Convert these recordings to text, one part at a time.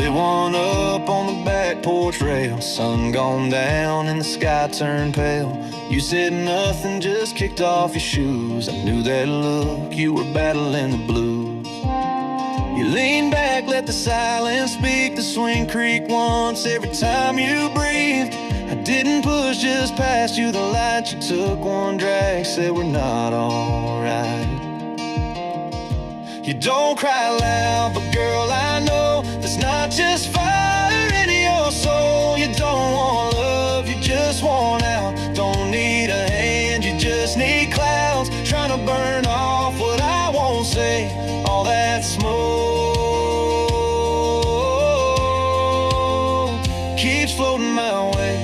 lit one up on the back porch rail. Sun gone down and the sky turned pale. You said nothing, just kicked off your shoes. I knew that look, you were battling the blues. You leaned back, let the silence speak. The swing creak once every time you breathed. I didn't push, just passed you the light. You took one drag, said we're not alright. You don't cry loud, but girl, I know there's not just fire in your soul. You don't want love, you just want out. Don't need a hand, you just need clouds. Trying to burn off what I won't say. All that smoke keeps floating my way.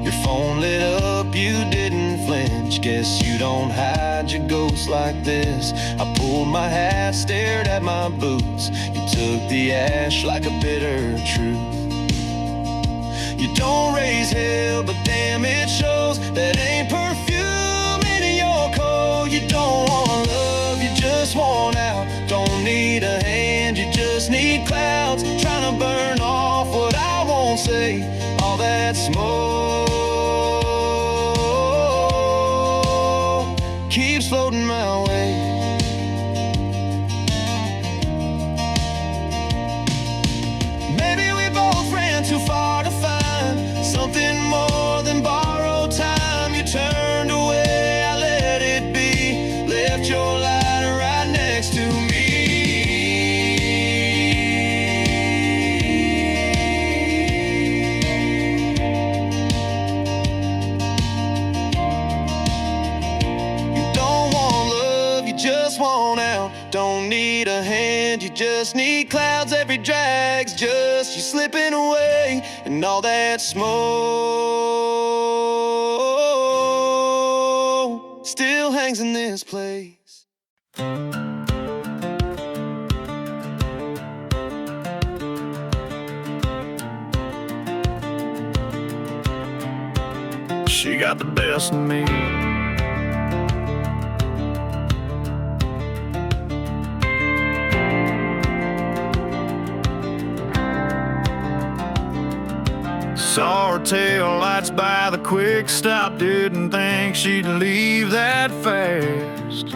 Your phone lit up, you didn't flinch. Guess you don't hide your ghost like this. I pulled my hat, stared at my boots. You took the ash like a bitter truth. You don't raise hell, but damn it shows. That ain't perfume in your coat. You don't want love, you just want out. Don't need a hand, you just need clouds. Trying to burn off what I won't say. All that smoke keeps floating my way. Maybe we both ran too far to find something more than borrowed time. You turned away, I let it be. Left your light right next to me. Just want out, don't need a hand, you just need clouds. Every drag's just you slipping away, and all that smoke still hangs in this place. She got the best of me. Saw her tail lights by the quick stop. Didn't think she'd leave that fast.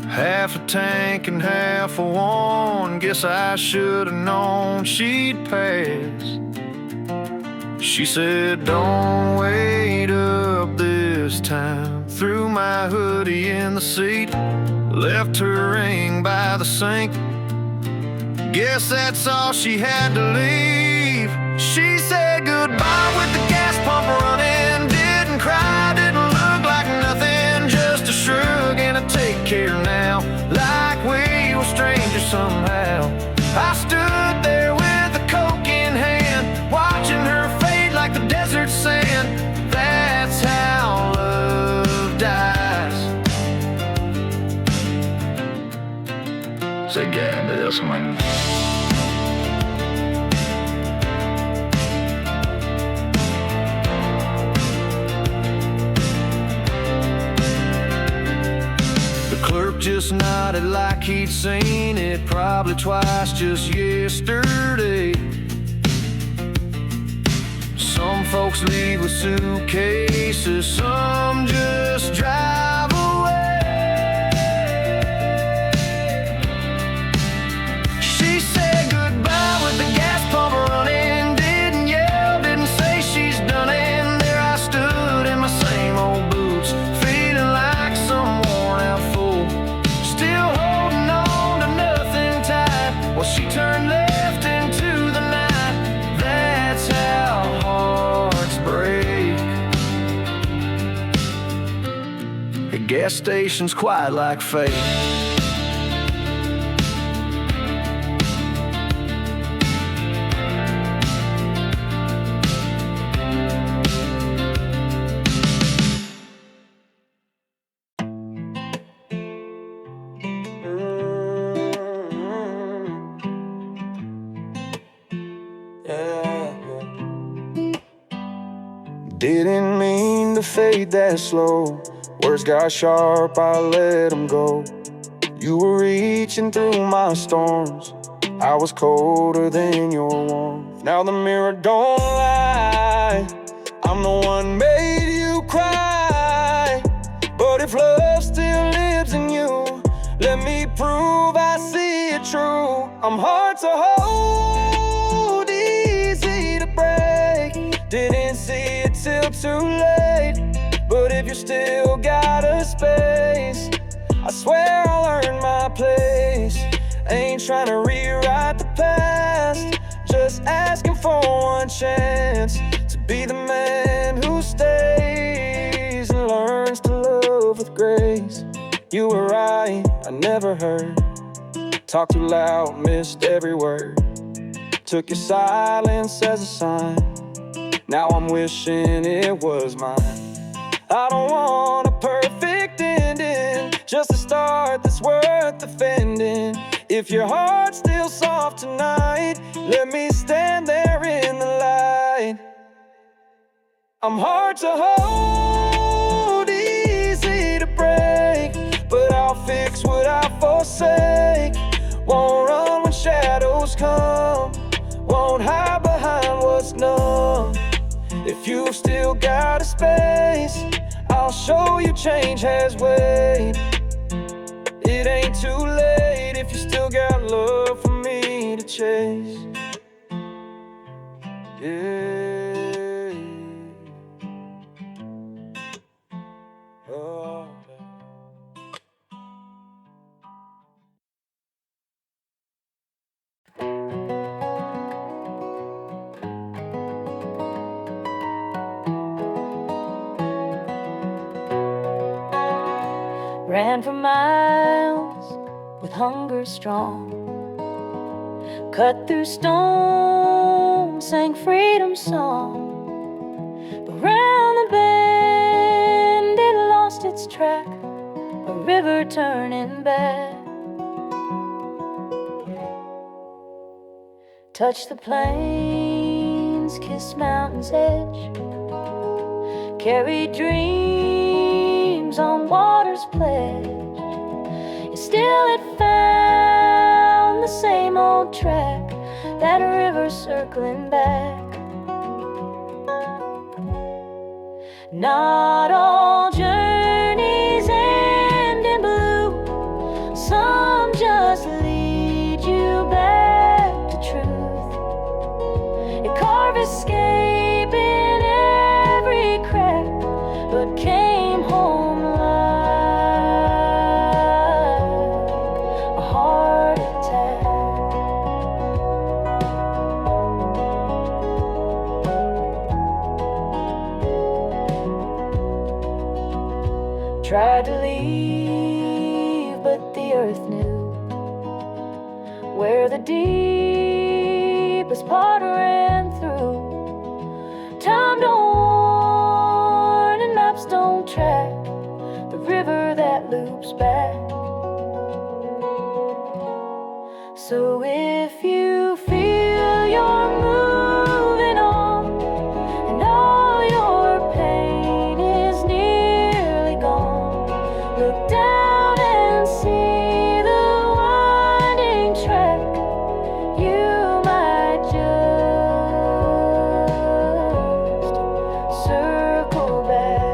Half a tank and half a one. Guess I should've known she'd pass. She said, don't wait up this time. Threw my hoodie in the seat. Left her ring by the sink. Guess that's all she had to leave. She said goodbye with the gas pump running. Didn't cry, didn't look like nothing. Just a shrug and a take care now. Like we were strangers somehow. I stood there with a Coke in hand, watching her fade like the desert sand. That's how love dies. Say, yeah, this one. Just nodded like he'd seen it probably twice just yesterday. Some folks leave with suitcases, some just drive away. She said goodbye with the gas pump running. Didn't yell, didn't say she's done it. And there I stood in my same old boots, feeling like some worn out fool. Well, she turned left into the night. That's how hearts break. A gas station's quiet like fate. Didn't mean to fade that slow. Words got sharp, I let them go. You were reaching through my storms. I was colder than your warmth. Now the mirror don't lie. I'm the one made you cry. But if love still lives in you, let me prove I see it true. I'm hard to hold, easy to break. Didn't see it till too late. But if you still got a space, I swear I'll earn my place. Ain't trying to rewrite the past, just asking for one chance to be the man who stays and learns to love with grace. You were right, I never heard. Talked too loud, missed every word. Took your silence as a sign. Now I'm wishing it was mine. I don't want a perfect ending, just a start that's worth defending. If your heart's still soft tonight, let me stand there in the light. I'm hard to hold, easy to break, but I'll fix what I forsake. Won't run when shadows come, won't hide behind what's numb. If you've still got a space, I'll show you change has weight. It ain't too late if you still got love for me to chase. Yeah. Oh. Ran for miles with hunger strong, cut through stone, sang freedom song. But round the bend it lost its track, a river turning back. Touched the plains, kissed mountain's edge, carried dreams on water's pledge. And still it found the same old track, that river circling back. Not all journeys end in blue, some just lead you back to truth. You carve escape in every crack, but came home like a heart attack. Tried to leave, but the earth knew where the deepest part ran through. Time don't warn and maps don't track the river that loops back. So if you feel you're moving on and all your pain is nearly gone, look down and see the winding track. You might just circle back.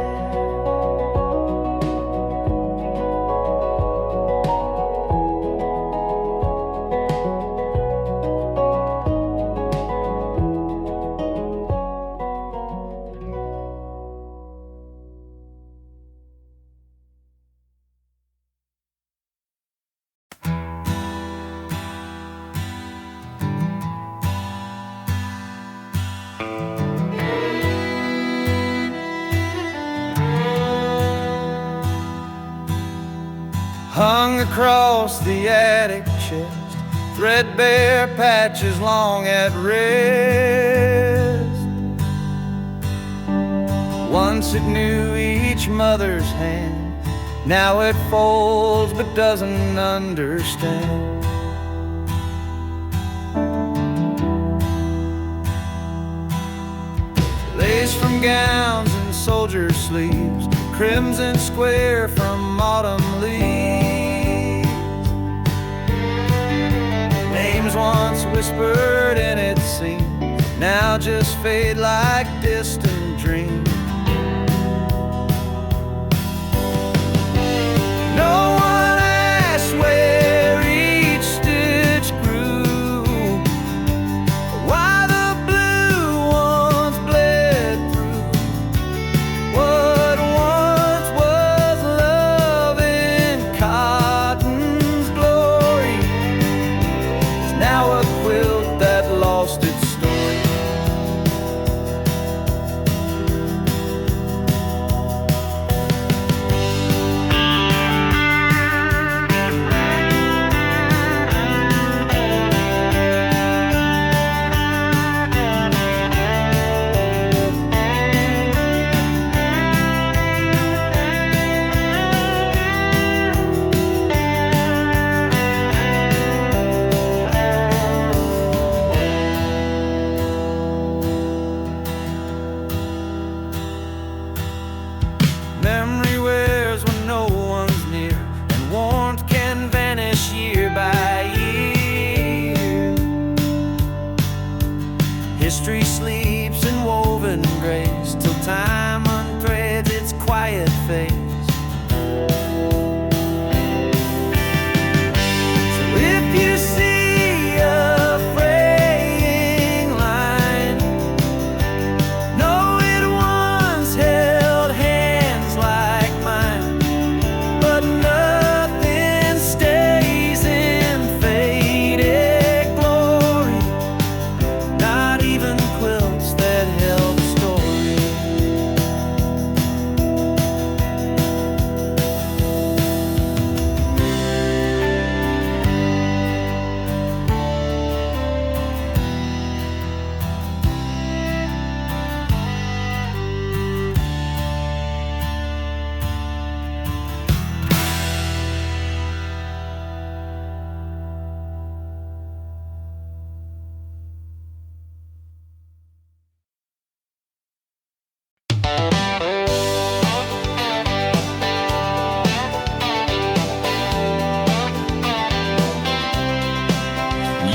Hung across the attic chest, threadbare patches long at rest. Once it knew each mother's hand, now it folds but doesn't understand. Lace from gowns and soldier sleeves, crimson square from autumn leaves. prayers once whispered and it seemed now just fade like distant dreams. No one asked where each stitch grew, why the blue ones bled through. What once was love in cotton's glory is now a quilt that lost its story. Memory wears when no one's near, and warmth can vanish year by year. History sleeps in woven grace till time unthreads its quiet face. So if you see a fraying line, know it once held hands like mine. But nothing stays in faded glory, not even quilts that held a story.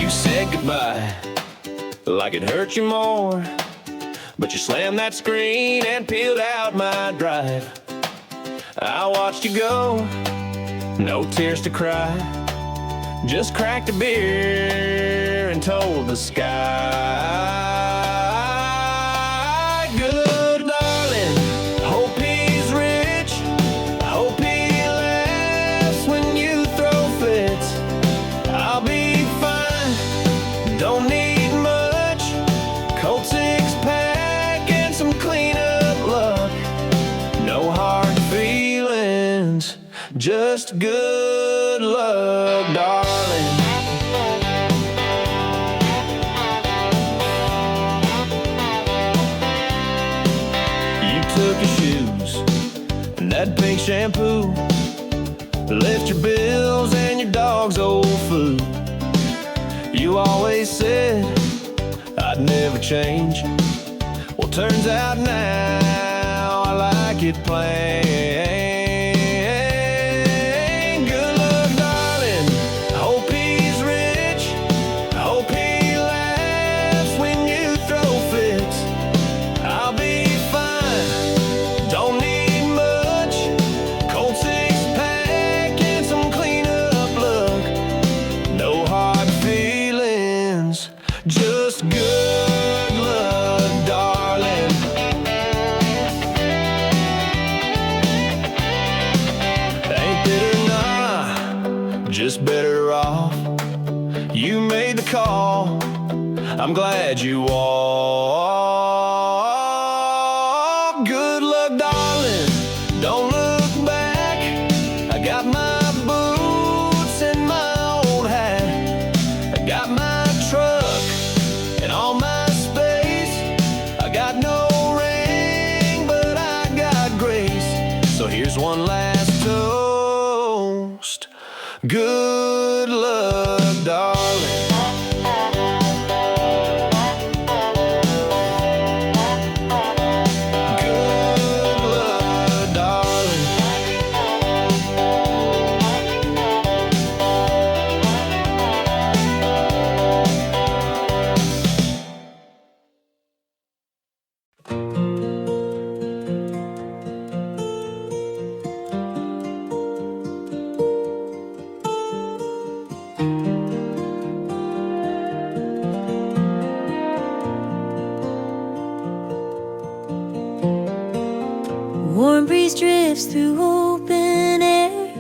You said goodbye like it hurt you more, but you slammed that screen and peeled out my drive. I watched you go, no tears to cry, just cracked a beer and told the sky, good darling, hope he's rich, hope he laughs when you throw fits. I'll be fine, don't need much, cold six pack and some cleanup luck. No hard feelings, just good luck, darling. You took your shoes and that pink shampoo, left your bills and your dog's old food. You always said I'd never change. Well, turns out now I like it plain. Good luck, darling, hope he's rich, hope he laughs when you throw fits. I'll be fine, don't need much, cold six pack and some cleanup luck. No hard feelings, just good luck, darling. Ain't bitter, nah, just better off. You made the call, I'm glad you walked. Good luck, darling, don't look back. I got my boots and my old hat, I got my truck and all my space. I got no ring, but I got grace. So here's one last toast. Good luck, darling. lives through open air.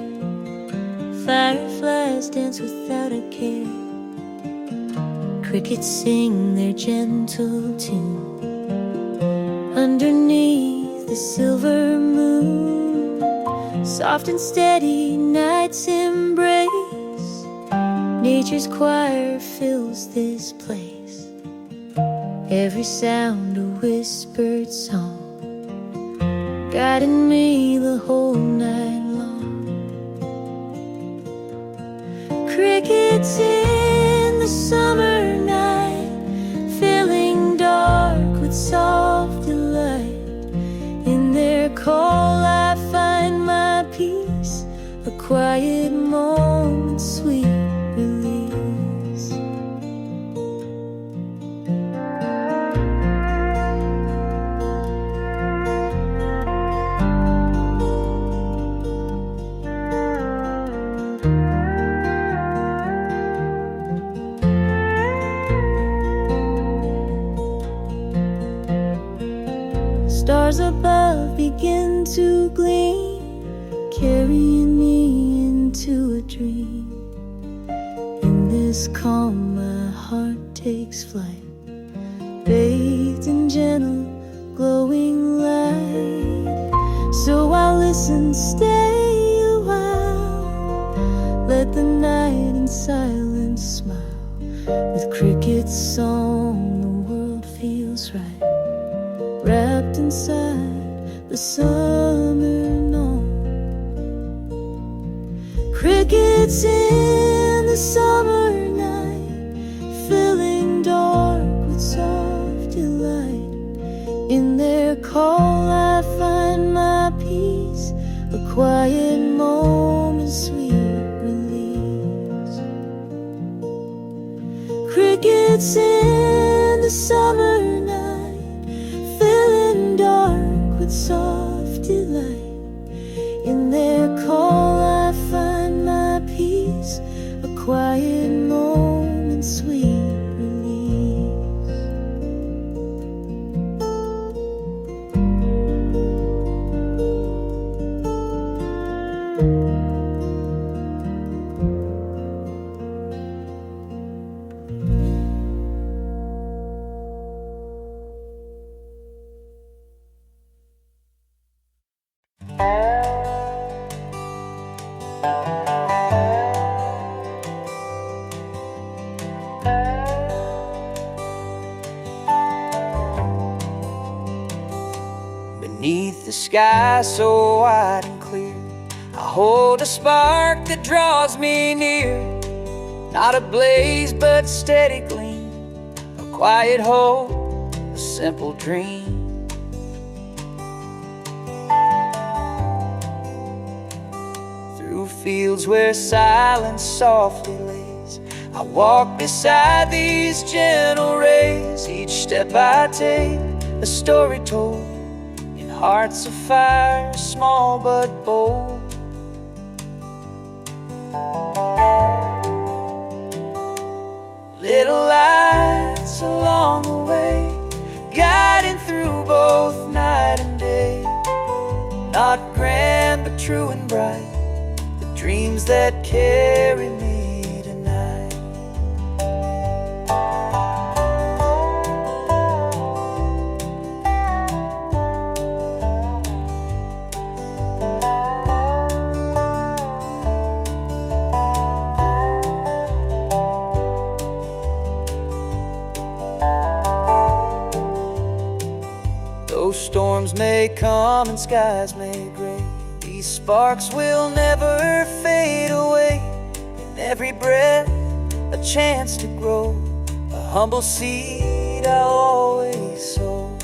Fireflies dance without a care. Crickets sing their gentle tune underneath the silver moon. Soft and steady night's embrace. Nature's choir fills this place. Every sound a whispered song, guiding me the whole night long. Crickets in the summer night, filling dark with soft delight. In their call I find my peace, a quiet moment, sweet release. Stars above begin to gleam, carrying me into a dream. In this calm my heart takes flight, bathed in gentle glowing light. So I'll listen, stay a while, let the night in silence smile. With crickets' song the world feels right, wrapped inside the summer dawn. Crickets in the summer night, filling dark with soft delight. In their call I find my peace, a quiet moment, sweet release. Crickets in the summer night, filling dark with soft delight. In their call I find my peace, a quiet moment, sweet release. Beneath the sky so wide and clear, I hold a spark that draws me near. Not a blaze but steady gleam, a quiet hope, a simple dream. Through fields where silence softly lays, I walk beside these gentle rays. Each step I take, a story told, hearts of fire, small but bold. Little lights along the way, guiding through both night and day. Not grand but true and bright, the dreams that carry me tonight. Though storms may come and skies may gray, these sparks will never fade away. In every breath, a chance to grow, a humble seed I'll always sow.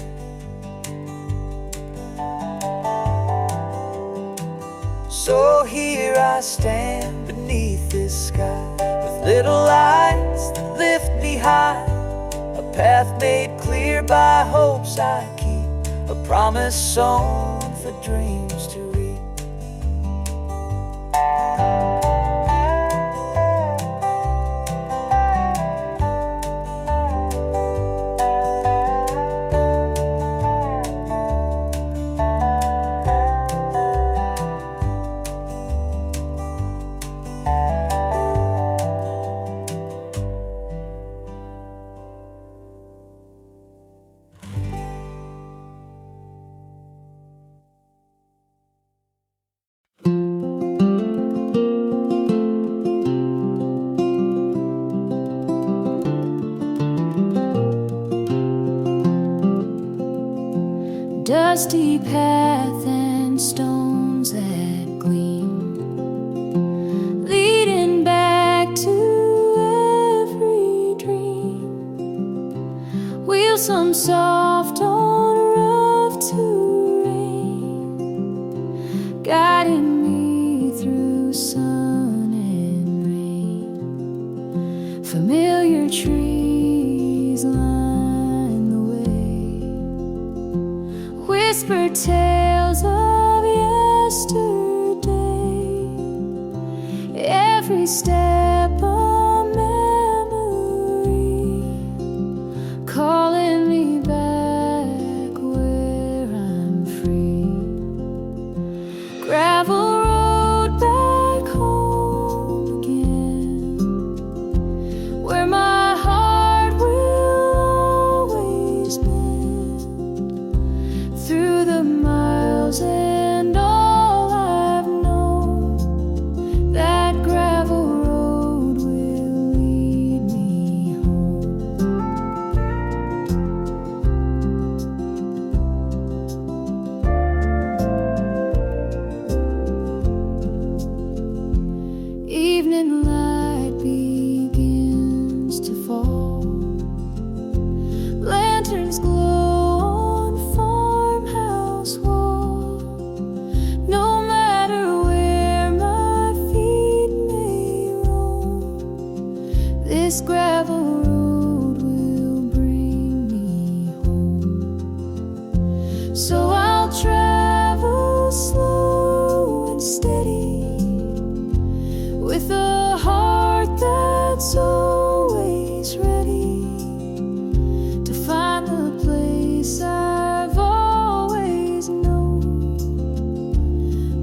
So here I stand beneath this sky, with little lights that lift me high, a path made clear by hopes I keep, a promise sown for dreams to reach. dusty path and stones that gleam, leading back to every dream. Wheel some soft on rough terrain, guiding me through sun and rain. Familiar trees line the way, whisper tales of yesterday. Every step a memory, calling me back where I'm free. Gravel road back home again, where my heart will always bend. Through the miles and all I've known, that gravel road will lead me home. Evening light begins to fall, lanterns glow on farmhouse wall. No matter where my feet may roam, this gravel road will bring me home. So I'll travel slow and steady, with a heart that's always ready to find the place I've always known,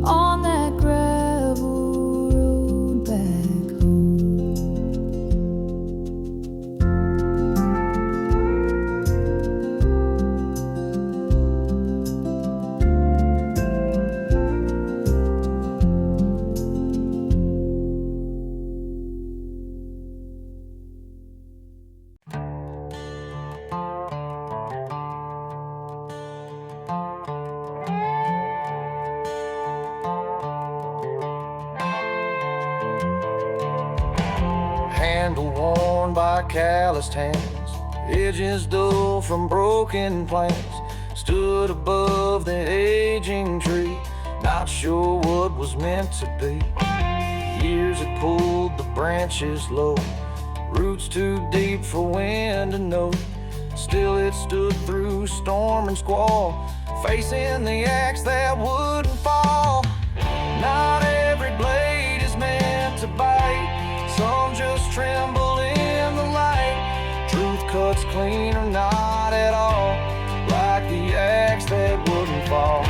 on that gravel road back home. Handle worn by calloused hands, edges dull from broken plants. Stood above the aging tree, not sure what was meant to be. Years had pulled the branches low, roots too deep for wind to know. Still it stood through storm and squall, facing the axe that wouldn't fall. Not every blade is meant to bite, some just tremble in the light. Truth cuts clean or not at all, like the axe that wouldn't fall.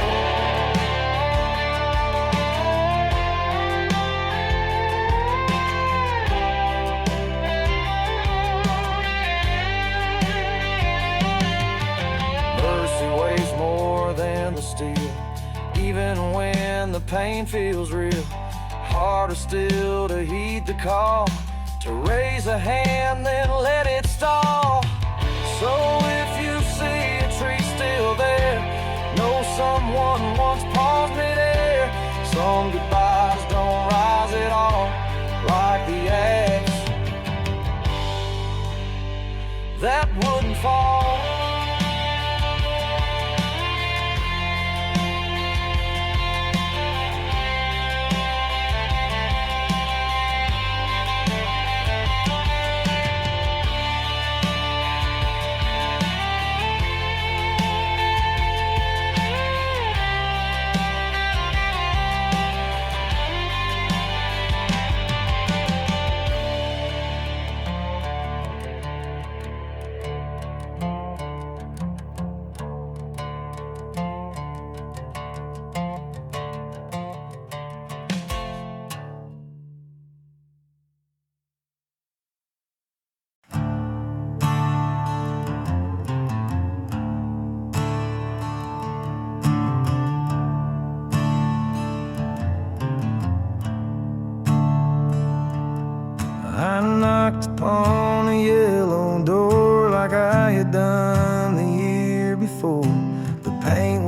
Mercy weighs more than the steel, even when the pain feels real. Harder still to heed the call, to raise a hand then let it stall. So if you see a tree still there, know someone once paused midair. Some goodbyes don't rise at all, like the axe that wouldn't fall.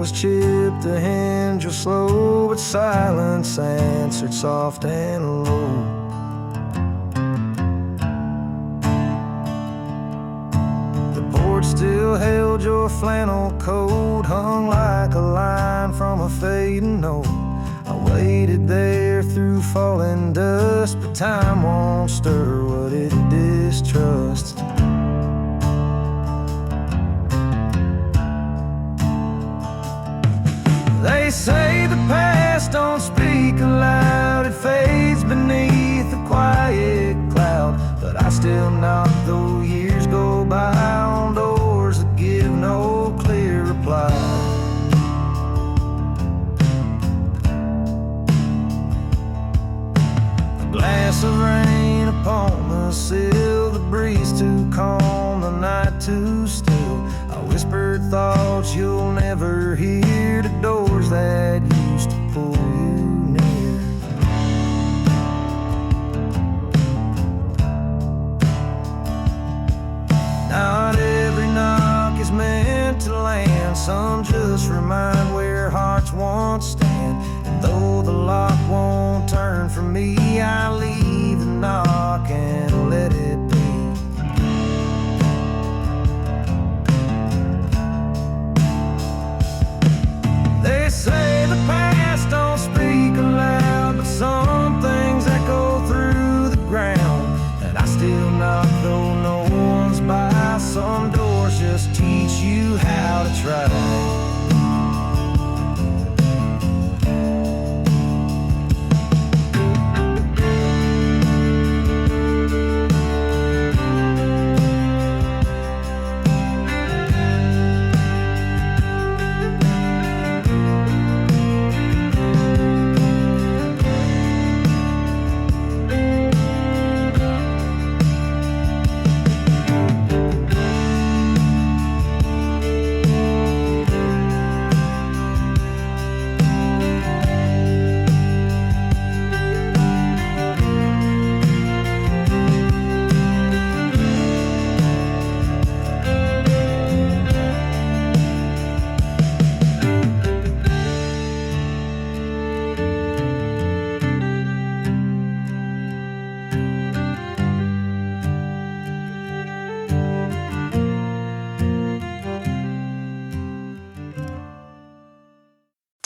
was chipped, the hinge was slow, but silence answered soft and low. Still held your flannel coat, hung like a line from a fading note. I waited there through falling dust, but time won't stir what it distrusts. They say the past don't speak aloud, it fades beneath a quiet cloud. But I still knock though years go by on doors that give no clear reply. A glass of rain upon the sill, the breeze too calm, the night too still. I whispered thoughts you'll never hear to doors that used to pull you near. Not every knock is meant to land, some just remind where hearts once stand. And though the lock won't turn for me, I leave the knock and let it be. They say the past don't speak aloud, but some things echo through the ground. And I still knock though no one's by. Some doors just teach you how to try.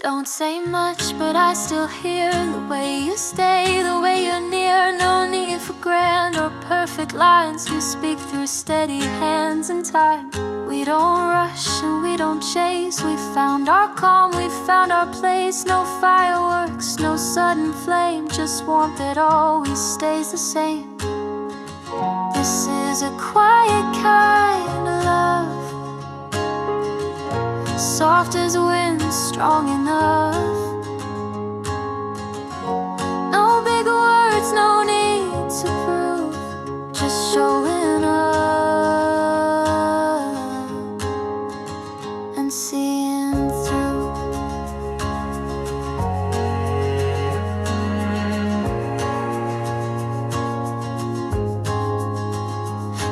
Don't say much, but I still hear the way you stay, the way you're near. No need for grand or perfect lines. You speak through steady hands and time. We don't rush and we don't chase. We found our calm, we found our place. No fireworks, no sudden flame, just warmth that always stays the same. This is a quiet kind of love, soft as wind, strong enough. No big words, no need to prove, just showing up and seeing through.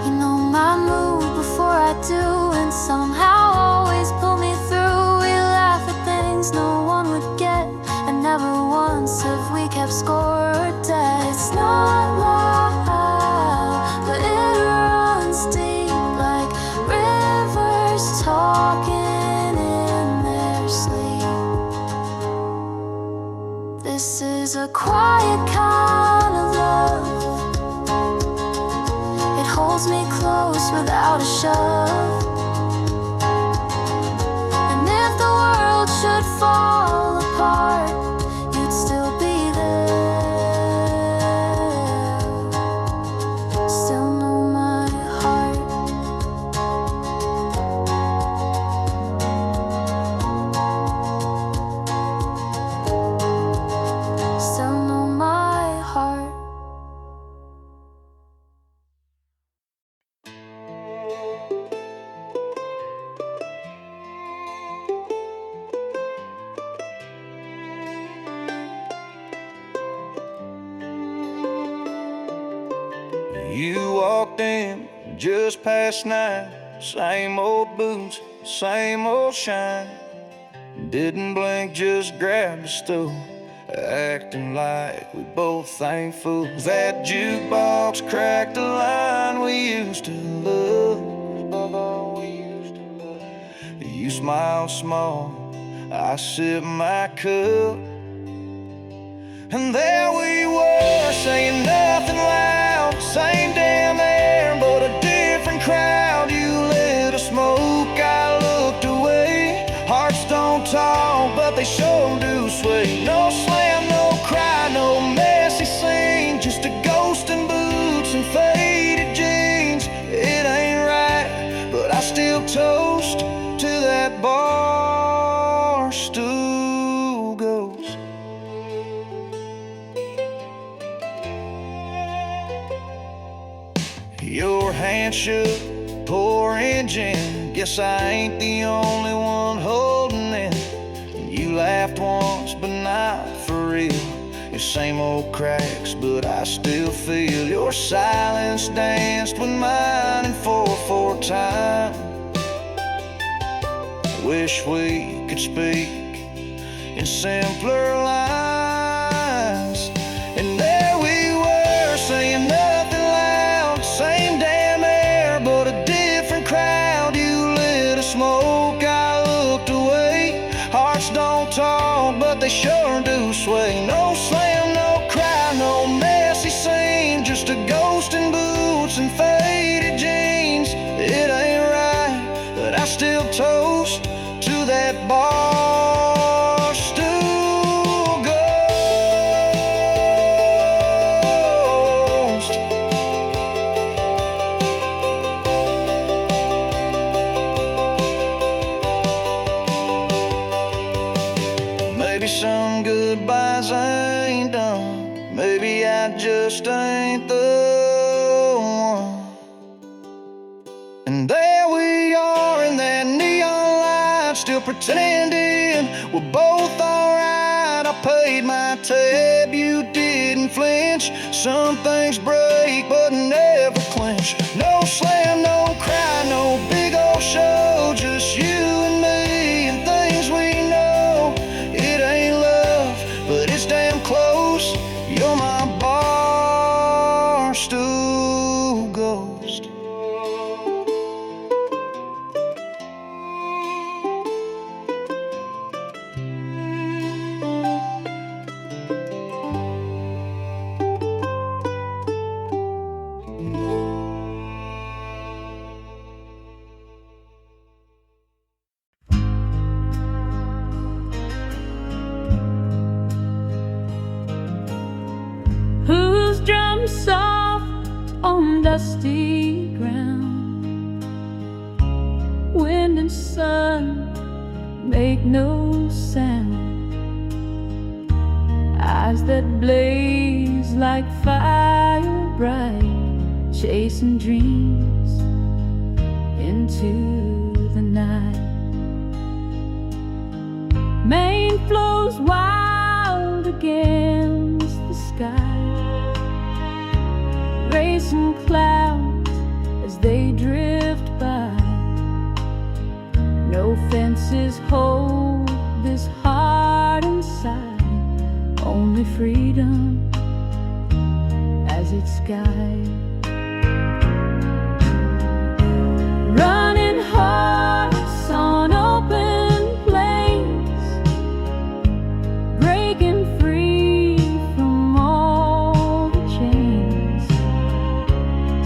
You know my mood before I do, and somehow always pull me through. No one would get, and never once have we kept score or debt. It's not loud, but it runs deep like rivers talking in their sleep. This is a quiet kind of love. It holds me close without a shove. Should fall apart, you'd still be there. Still know my heart. Still know my heart. You walked in just past 9, same old boots, same old shine. Didn't blink, just grabbed the stool, acting like we both thankful that jukebox cracked a line we used to love. You smile small, I sip my cup, and there we were, saying nothing loud, same damn air, but a different crowd. You lit a smoke, I looked away. Hearts don't talk, but they sure do sway. No slam, no cry, no messy scene, just a ghost in boots and faded jeans. It ain't right, but I still toast to that bar stool ghost. Your hand shook, pouring gin. Guess I ain't the only one holding it. You laughed once, but not for real. Your same old cracks, but I still feel your silence danced with mine in 4/4 time. Wish we could speak in simpler lines. And there we were, saying nothing loud, same damn air, but a different crowd. You lit a smoke, I looked away. Hearts don't talk, but they sure do sway. No slam, no cry, no messy scene, just a ghost in boots and faded jeans. It ain't right, but I still toast to that bar stool ghost. Maybe some goodbyes ain't done. Maybe I just ain't the one. And there we are in that neon light, still pretending we're both alright. I paid my tab, you didn't flinch. Some things break, but never clinch. No slam, no cry, no big old show, just you and me and things we know. It ain't love, but it's damn close. You're my bar stool ghost. Whose drum soft on dusty ground? Wind and sun make no sound. Eyes that blaze like fire bright, chasing dreams into the night. Main flows wild against the sky, racing clouds as they drift by. No fences hold this heart inside, only freedom as its guide. Running hearts on open plains, breaking free from all the chains.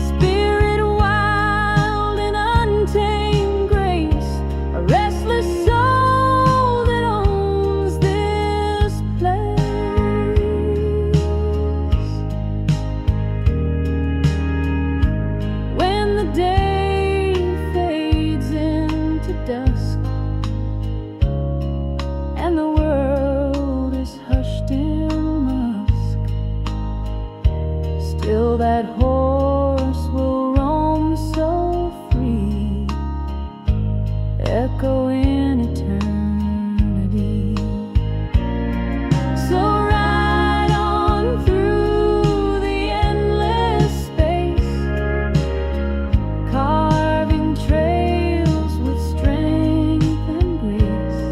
Spirit wild and untamed grace, a restless soul that owns this place. When the day fades into dusk and the world is hushed in musk, still that horse will roam so free, echoing eternity. So ride on through the endless space, carving trails with strength and grace.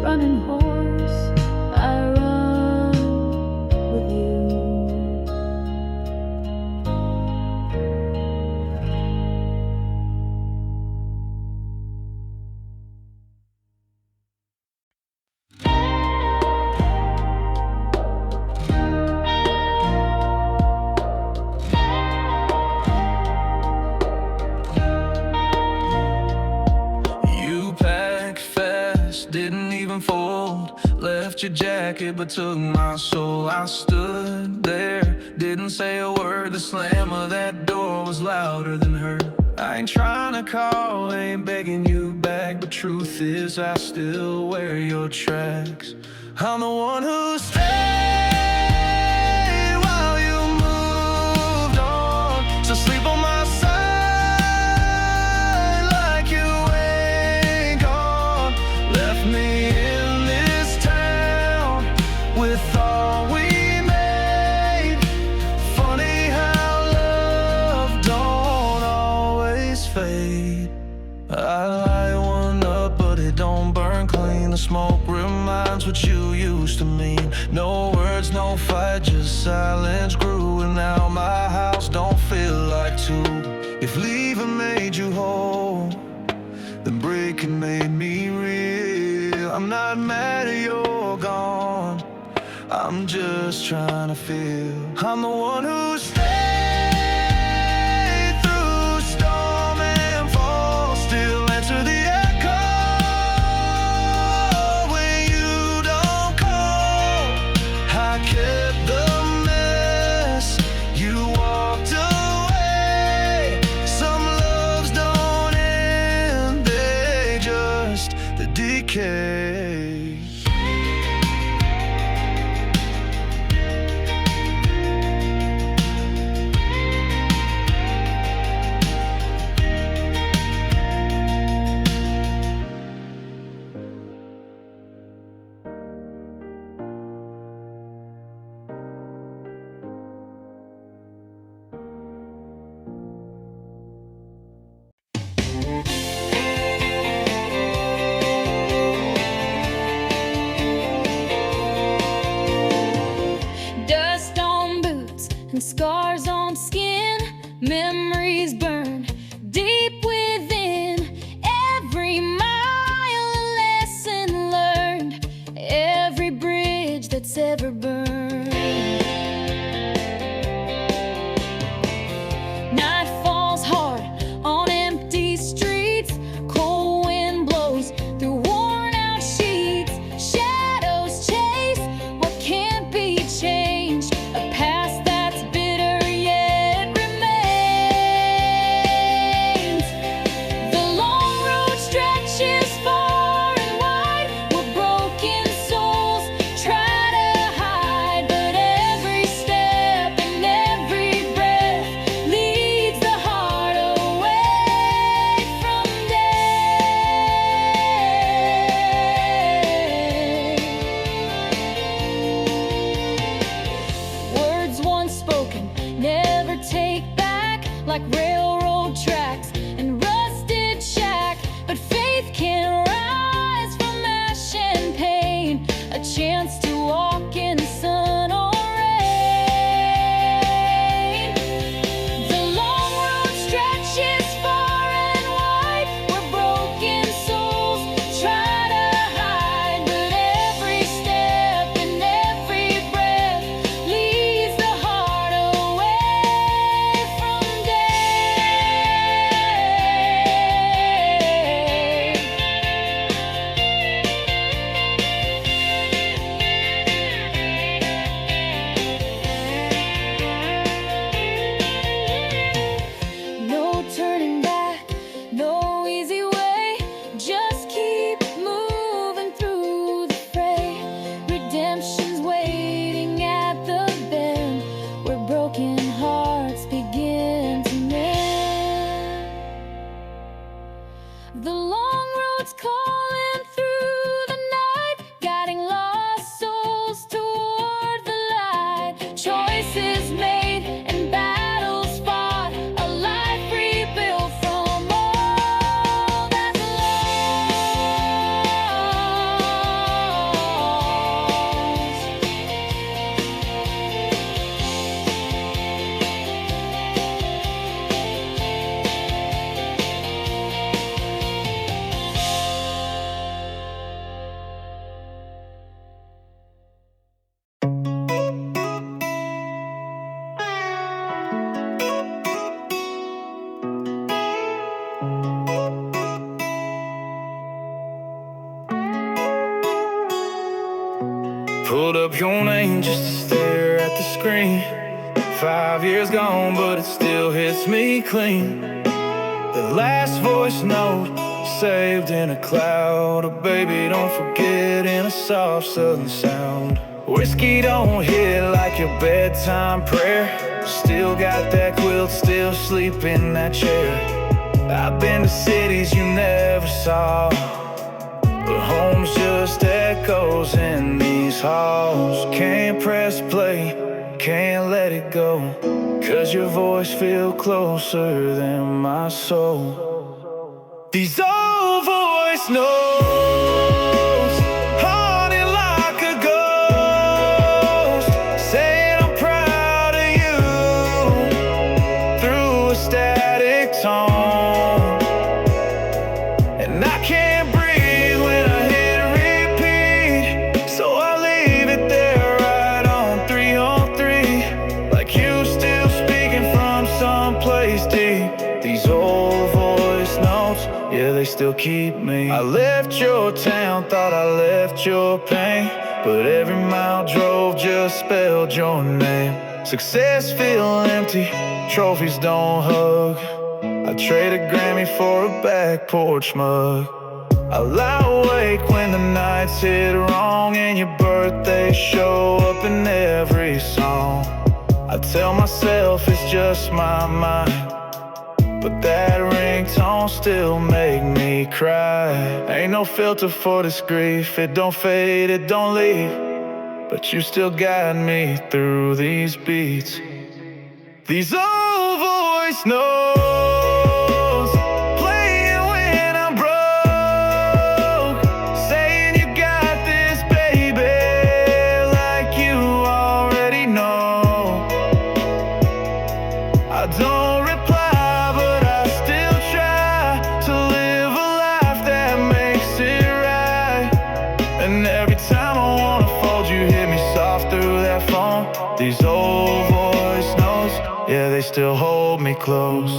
running horse, I run with you. You packed fast, didn't even fold. Left your jacket but took my soul. I stood there, didn't say a word. The slam of that door was louder than her. I ain't trying to call, ain't begging you back, but truth is I still wear your tracks. I'm the one who stayed while you moved on, so sleep on my side like you ain't gone. Left me in this town with all we made. Funny how love don't always fade. I light one up but it don't burn clean. The smoke reminds what you used to mean. No words, no fight, just silence grew. And now my house don't feel like two. If leaving made you whole, then breaking made me real. I'm not mad that you're gone, I'm just trying to feel. I'm the one who stayed through storm and fall. Still answer the echo when you don't call. I kept the mess, you walked away. Some loves don't end, they just decay. Dust on boots and scars on skin, memories burn deep within. Every mile a lesson learned, every bridge that's ever burned. Night falls hard on empty streets, cold wind blows through worn out sheets. Shadows chase what can't be changed, a past that's bitter yet remains. The long road stretches far and wide, where broken souls try to hide. But every step and every breath leads the heart away from death. Words once spoken never take back, like railroad tracks and rusted shack. But faith can rise from ash and pain, a chance to walk in the sun or rain. The long road stretches far and wide, where broken souls try to hide. But every step and every breath leads the heart away from death. Pulled up your name just to stare at the screen. 5 years gone, but it still hits me clean. The last voice note saved in a cloud. Oh, baby, don't forget, in a soft southern sound. Whiskey don't hit like your bedtime prayer. Still got that quilt, still sleep in that chair. I've been to cities you never saw, but home's just echoes in these halls. Can't press play, can't let it go, 'cause your voice feels closer than my soul. These old voice notes, haunted like a ghost, saying I'm proud of you through a static tone. And I can't breathe when I hit repeat, so I leave it there right on 303, like you still speaking from someplace deep. These old voice notes, yeah, they still keep me. I left your town, thought I left your pain, but every mile drove just spelled your name. Success feel empty, trophies don't hug. I trade a Grammy for a back porch mug. I lie awake when the nights hit wrong, and your birthday show up in every song. I tell myself it's just my mind, but that ringtone still make me cry. Ain't no filter for this grief, it don't fade, it don't leave, but you still guide me through these beats. These old voice notes, playing when I'm broke, saying you got this, baby, like you already know. I don't reply, but I still try to live a life that makes it right. And every time I wanna fold, you hit me soft through that phone. These old voice notes, yeah, they still hold me close.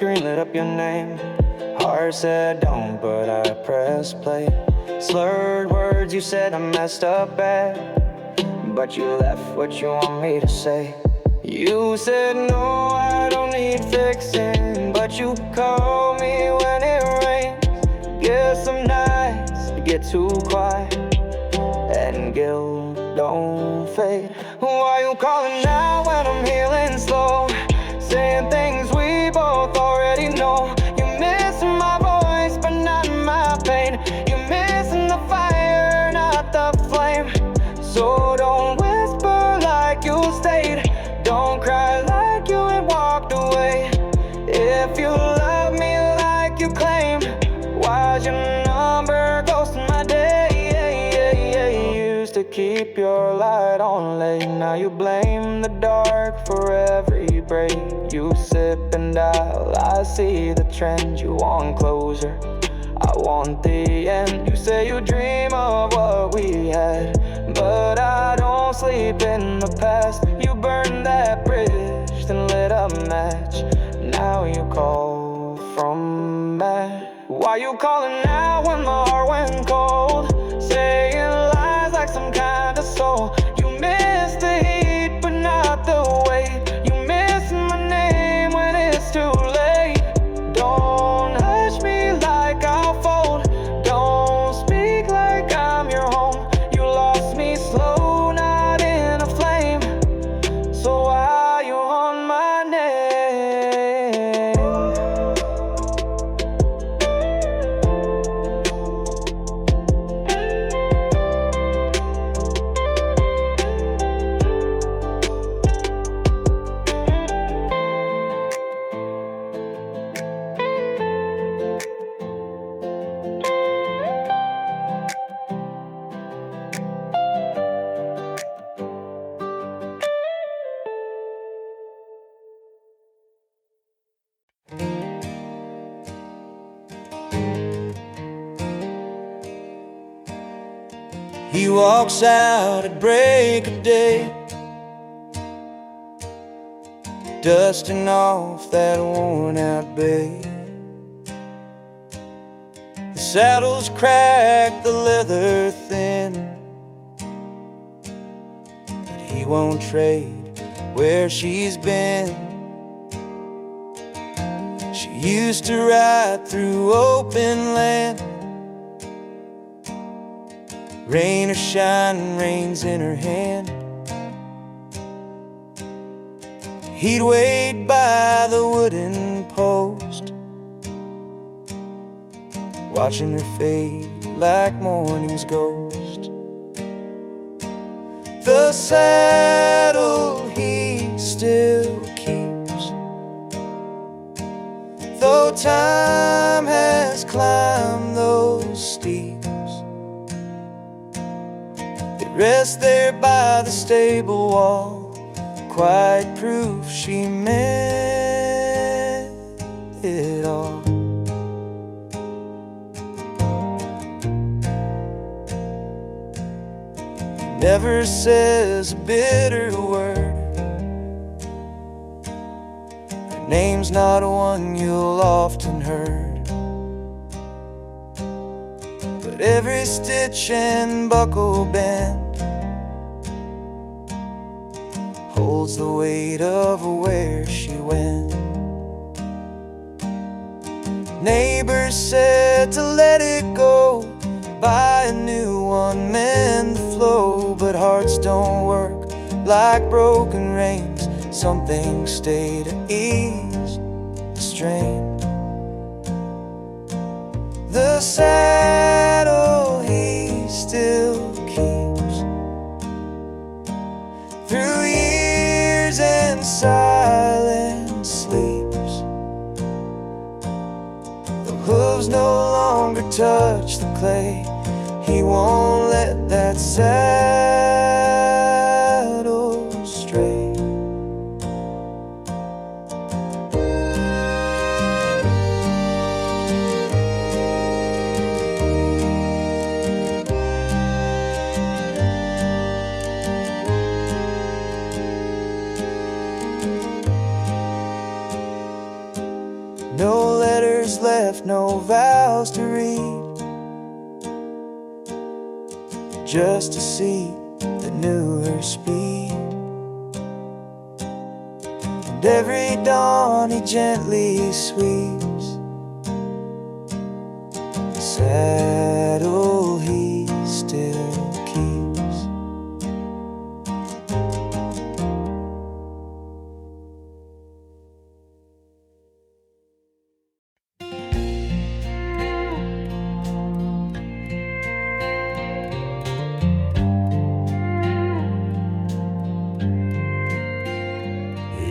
screen lit up your name. Heart said don't, but I pressed play. Slurred words, you said I messed up bad, but you left what you want me to say. You said no, I don't need fixing, but you call me when it rains. Guess some nights you get too quiet and guilt don't fade. Why you calling now when I'm healing slow, saying things we both already know? You missing my voice but not my pain. You missing the fire, not the flame. So don't whisper like you stayed, don't cry like you had walked away. If you love me like you claim, why's your number ghosting my day? Used to keep your light on late, now you blame the dark for every break. You sip and dial, I see the trend. You want closure, I want the end. You say you dream of what we had, but I don't sleep in the past. You burned that bridge, then lit a match. Now you call from mad. Why you calling now when my heart went cold, saying lies like some kind of soul? You miss the heat but not the weight. You miss my name when it's too late. Don't hush me like I'll fold, don't speak like I'm your home. You lost me slow, not in a flame, so why you on my name? He walks out at break of day, dusting off that worn out bay. The saddle's cracked, the leather thin, but he won't trade where she's been. She used to ride through open land, rain or shine, rain's in her hand. He'd wait by the wooden post, watching her fade like morning's ghost. The saddle he still keeps, though time has climbed those steeps. Rest there by the stable wall, quiet proof she meant it all. Never says a bitter word, her name's not one you'll often heard, but every stitch and buckle bend holds the weight of where she went. Neighbors said to let it go, buy a new one, mend the flow. But hearts don't work like broken reins, some things stay to ease the strain. The saddle he still keeps, through years and silent sleeps. The hooves no longer touch the clay, he won't let that saddle stray. left no vows to read, just to see the newer speed. And every dawn he gently sweeps the saddle he still keeps.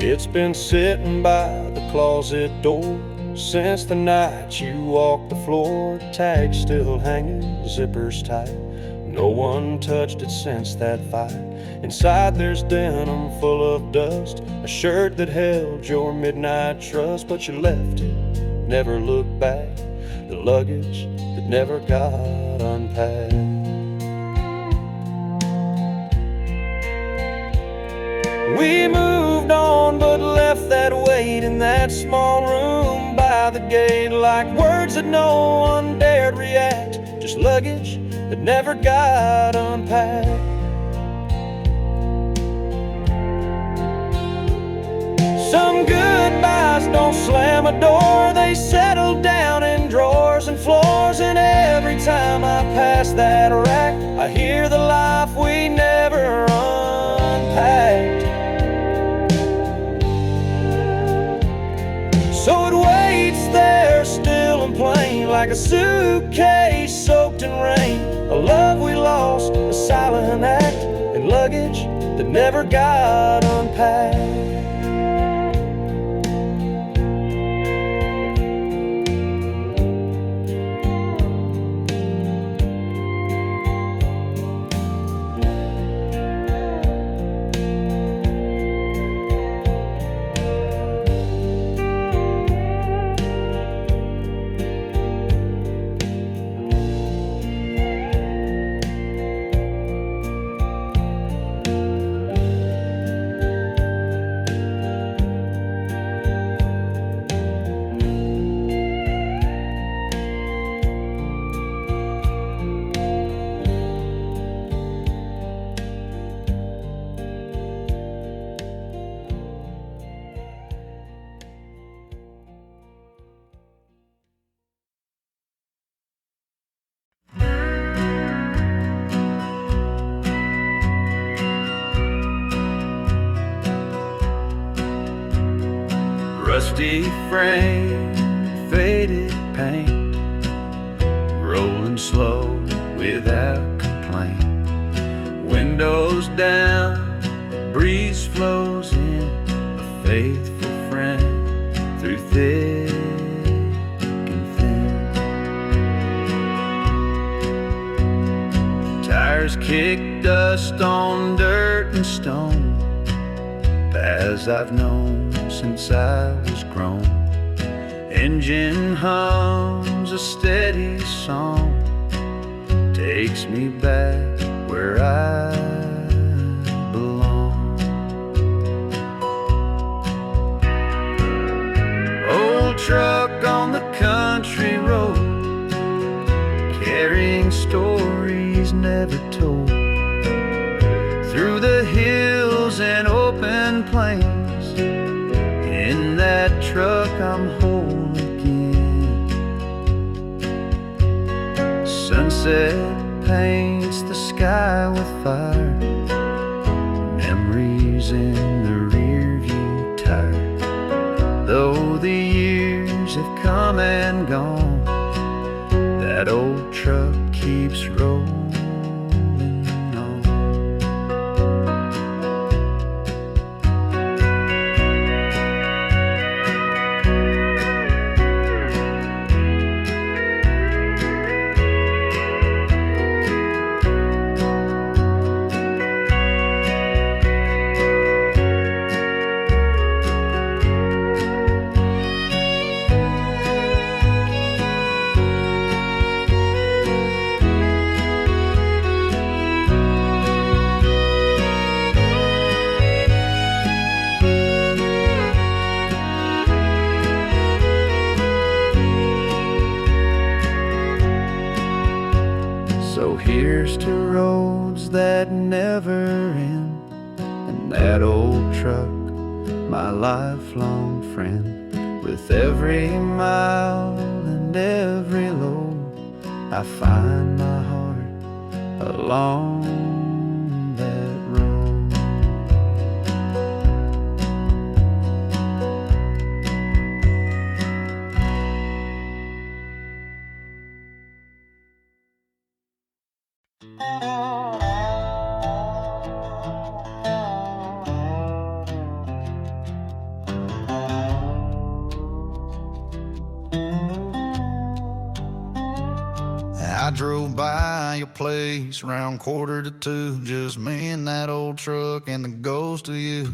It's been sitting by the closet door since the night you walked the floor. Tag still hanging, zippers tight. No one touched it since that fight. Inside there's denim full of dust, a shirt that held your midnight trust. But you left it, never looked back, the luggage that never got unpacked. We moved on but left that weight in that small room by the gate, like words that no one dared react, just luggage that never got unpacked. Some goodbyes don't slam a door, they settle down in drawers and floors. And every time I pass that rack, I hear the life we never unpacked. So it waits there still and plain, like a suitcase soaked in rain. A love we lost, a silent act, and luggage that never got unpacked. Rusty frame, faded paint, rolling slow without complaint. Windows down, breeze flows in, a faithful friend through thick and thin. Tires kick dust on dirt and stone, paths I've known since I was grown. Engine hums a steady song, takes me back where I belong. Old truck on the country road, carrying stories never told. Through the hills and open plains, in that truck I'm whole again. Sunset paints the sky with fire, memories in the rearview tire. Though the years have come and gone, that old truck keeps rolling. So here's to roads that never end, and that old truck, my lifelong friend. With every mile and every load, I find my heart along that road. I drove by your place around 1:45, just me and that old truck and the ghost of you.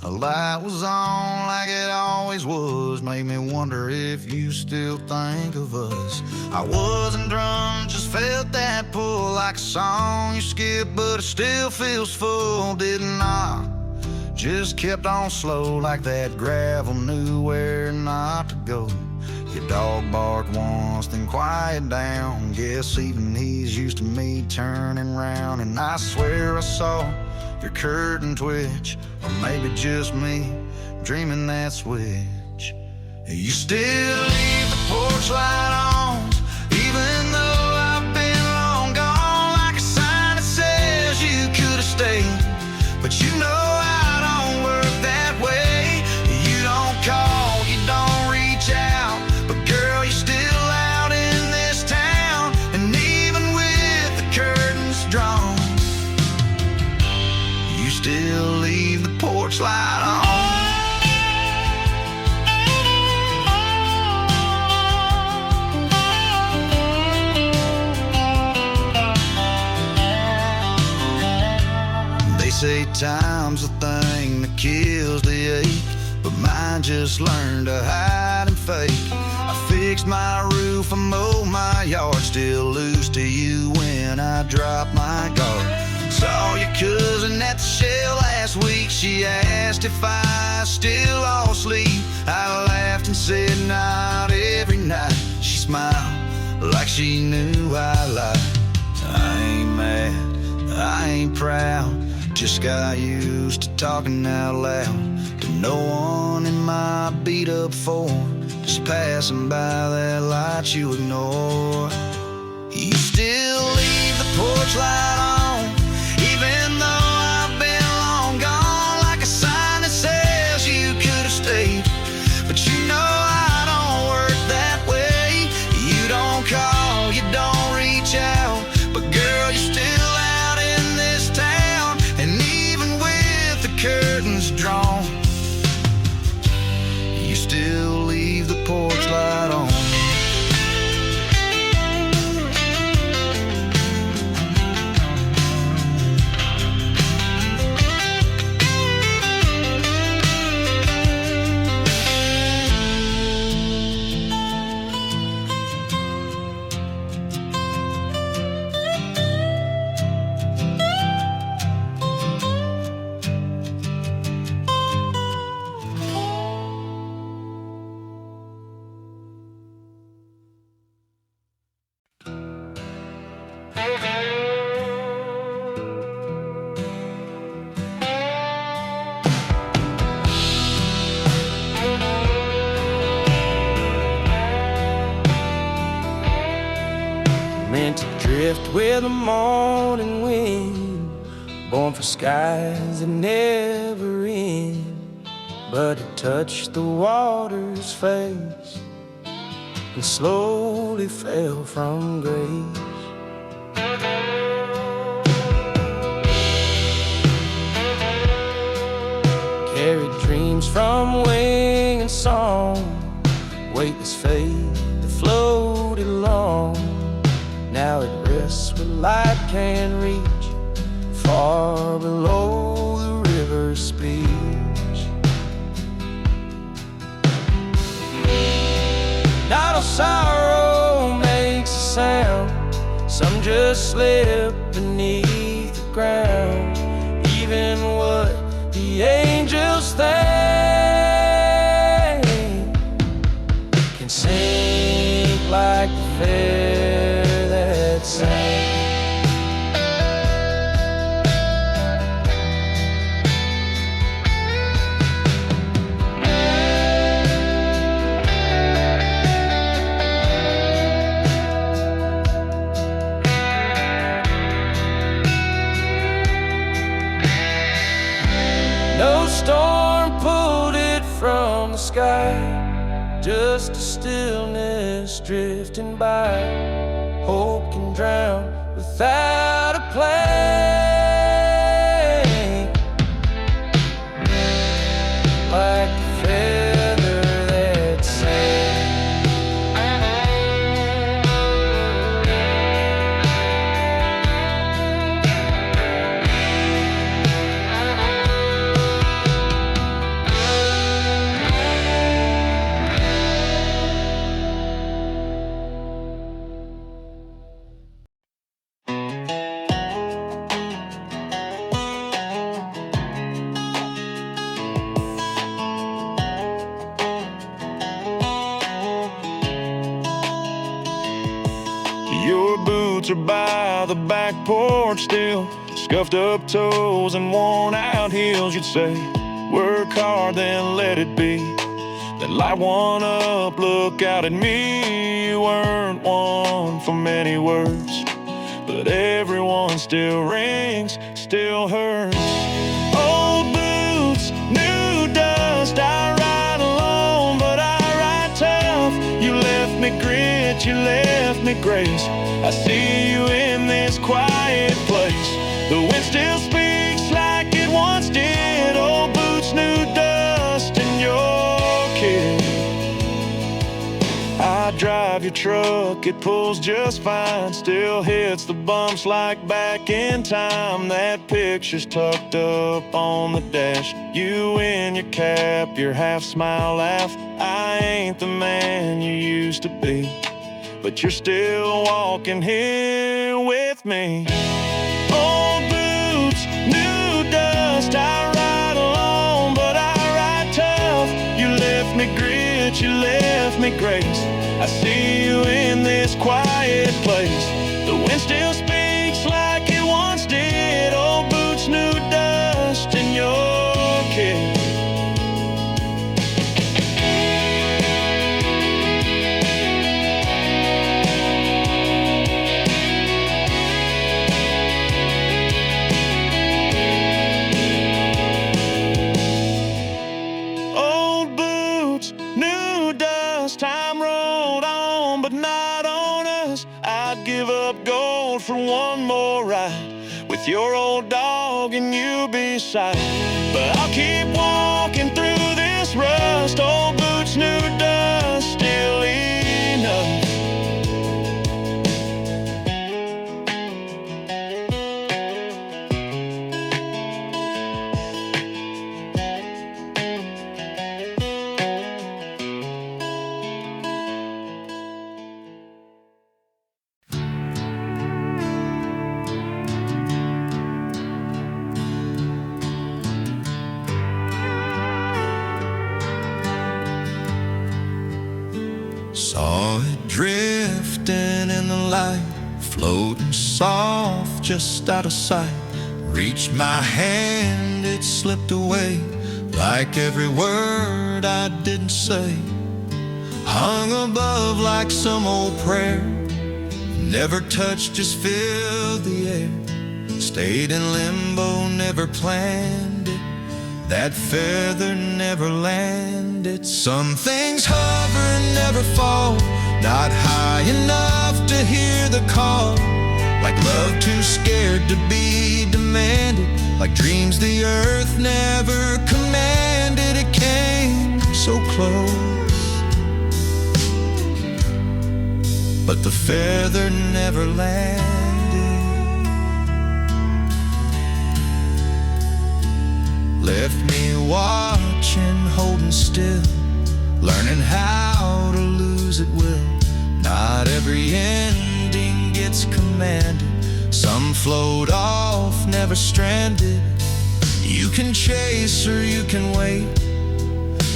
The light was on like it always was, made me wonder if you still think of us. I wasn't drunk, just felt that pull like a song you skip, but it still feels full, didn't I? Just kept on slow like that gravel knew where not to go. Your dog barked once, then quiet down. Guess even he's used to me turning round. And I swear I saw your curtain twitch, or maybe just me dreaming that switch. You still leave the porch light on, even though I've been long gone, like a sign that says you could have stayed. But you know I don't work that way. You don't call, you don't reach out, but girl, you're still out in this town. And even with the curtains drawn, you still leave the porch light on. They say time's the thing that kills the ache, but mine just learned to hide and fake. I fixed my roof, I mowed my yard, still lose to you when I drop my guard. Saw your cousin at the shell last week, she asked if I still all sleep. I laughed and said not every night. She smiled like she knew I lied. I ain't mad, I ain't proud, just got used to talking out loud to no one in my beat up form, just passing by that light you ignore. You still leave the porch light on, even though I've been long gone, like a sign that says you could have stayed. But you know I don't work that way. You don't call, you don't reach out, but girl, you're still out in this town. And even with the curtains drawn, you still leave the porch light on. Meant to drift with the morning wind, born for skies that never end. But it touched the water's face and slowly fell from grace. Carried dreams from wing and song, weightless fate that floated along. Now it rests where light can reach, far below the river's speech. Not all sorrow makes a sound, some just slip beneath the ground. Even what the angels think can sink like the fair that sang. storm pulled it from the sky. Just a stillness drifting by. Hope can drown without a plane. Like a feather that sang. Your boots are by the back porch still, scuffed up toes and worn out heels. You'd say, work hard, then let it be. Then light one up, look out at me. You weren't one for many words, but every one still rings, still hurts. Old boots, new dust. I ride alone, but I ride tough. You left me grit, you left me grace. I see you in this quiet place. The wind still speaks like it once did. Old boots, new dust, and your kid. I drive your truck, it pulls just fine. Still hits the bumps like back in time. That picture's tucked up on the dash. You in your cap, your half smile laugh. I ain't the man you used to be, but you're still walking here with me. Old boots, new dust. I ride alone, but I ride tough. You left me grit, you left me grace. I see you in this quiet place. The wind still speaks like it once did. Old boots, new dust, and your kid. Time rolled on, but not on us. I'd give up gold for one more ride with your old dog and you beside. But I'll keep walking through this rust. Old boots, new dust, still enough. Saw it drifting in the light, floating soft just out of sight. Reached my hand, it slipped away, like every word I didn't say. Hung above like some old prayer, never touched, just filled the air. Stayed in limbo, never planned it. That feather never landed. Some things hover and never fall, not high enough to hear the call. Like love too scared to be demanded. Like dreams the earth never commanded. It came so close, but the feather never landed. Left me watching, holding still, learning how to lose at will. Not every ending gets commanded. Some float off, never stranded. You can chase or you can wait,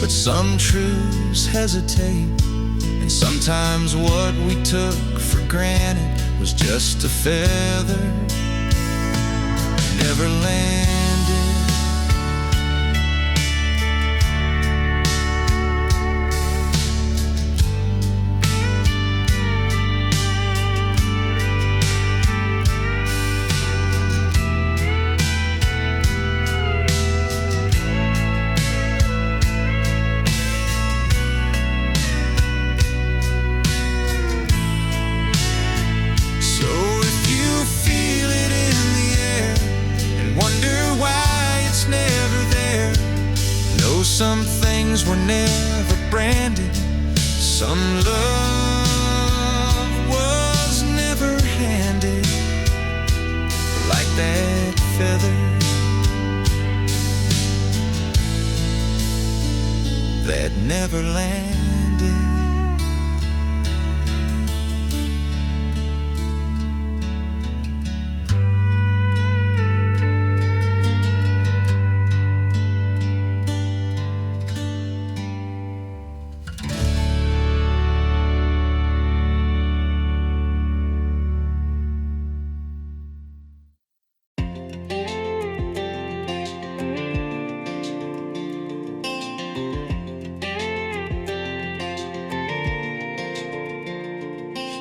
but some truths hesitate. And sometimes what we took for granted was just a feather, never landed. Some things were never branded. Some love was never handed. Like that feather that never landed.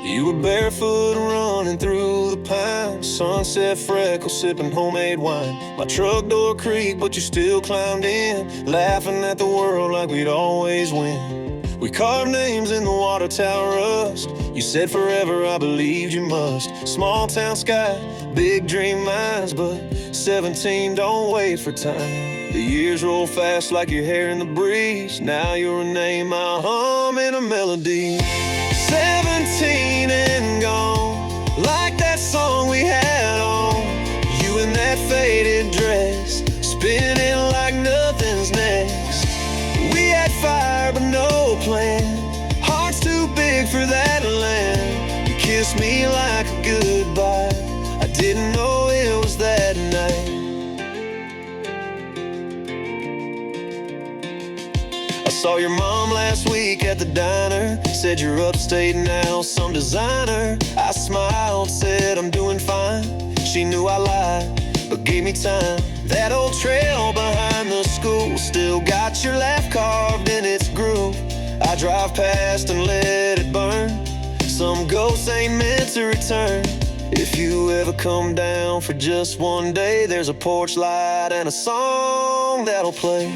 You were barefoot running through the pines, sunset freckles sipping homemade wine. My truck door creaked, but you still climbed in, laughing at the world like we'd always win. We carved names in the water tower rust. You said forever, I believed you must. Small town sky, big dream minds, but 17 don't wait for time. The years roll fast like your hair in the breeze. Now you're a name I'll hum in a melody. 17 and gone, like that song we had on. You in that faded dress, spinning like nothing's next. We had fire but no plan, hearts too big for that land. You kissed me like a goodbye, I didn't know it was that night. I saw your mom last week at the diner, said you're upstate now, some designer. I smiled, said I'm doing fine. She knew I lied, but gave me time. That old trail behind the school still got your laugh carved in its groove. I drive past and let it burn. Some ghosts ain't meant to return. If you ever come down for just one day, there's a porch light and a song that'll play.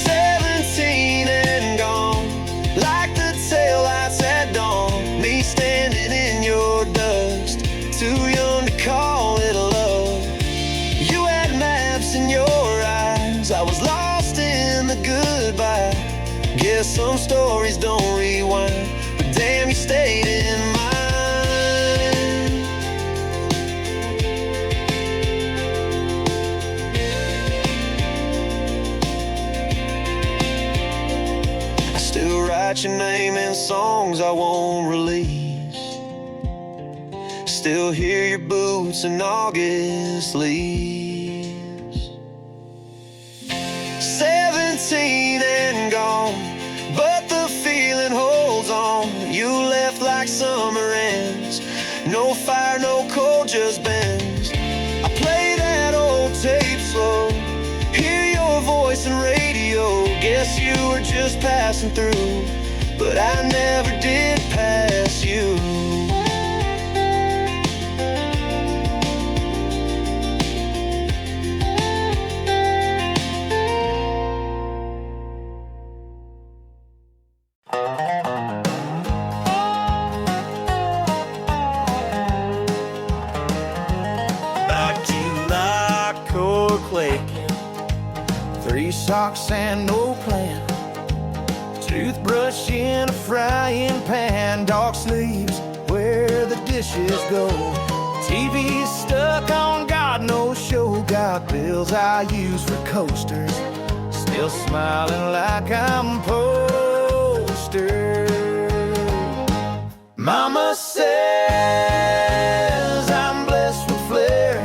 17 and gone, like the taillights at dawn. Me standing in your dust, too young to call it love. You had maps in your eyes, I was lost in the goodbye. Guess some stories don't rewind, but damn, you stayed in mine. Write your name in songs I won't release. Still hear your boots in August leaves. 17 and gone, but the feeling holds on. You left like summer ends, no fire, no cold, just bends. I play that old tape slow, hear your voice in radio. Guess you were just passing through, but I never did pass you. Back to lock or click, 3 socks and no plan. Toothbrush in a frying pan, dark sleeves where the dishes go. TV's stuck on God knows show, got bills I use for coasters. Still smiling like I'm poster. Mama says I'm blessed with flair.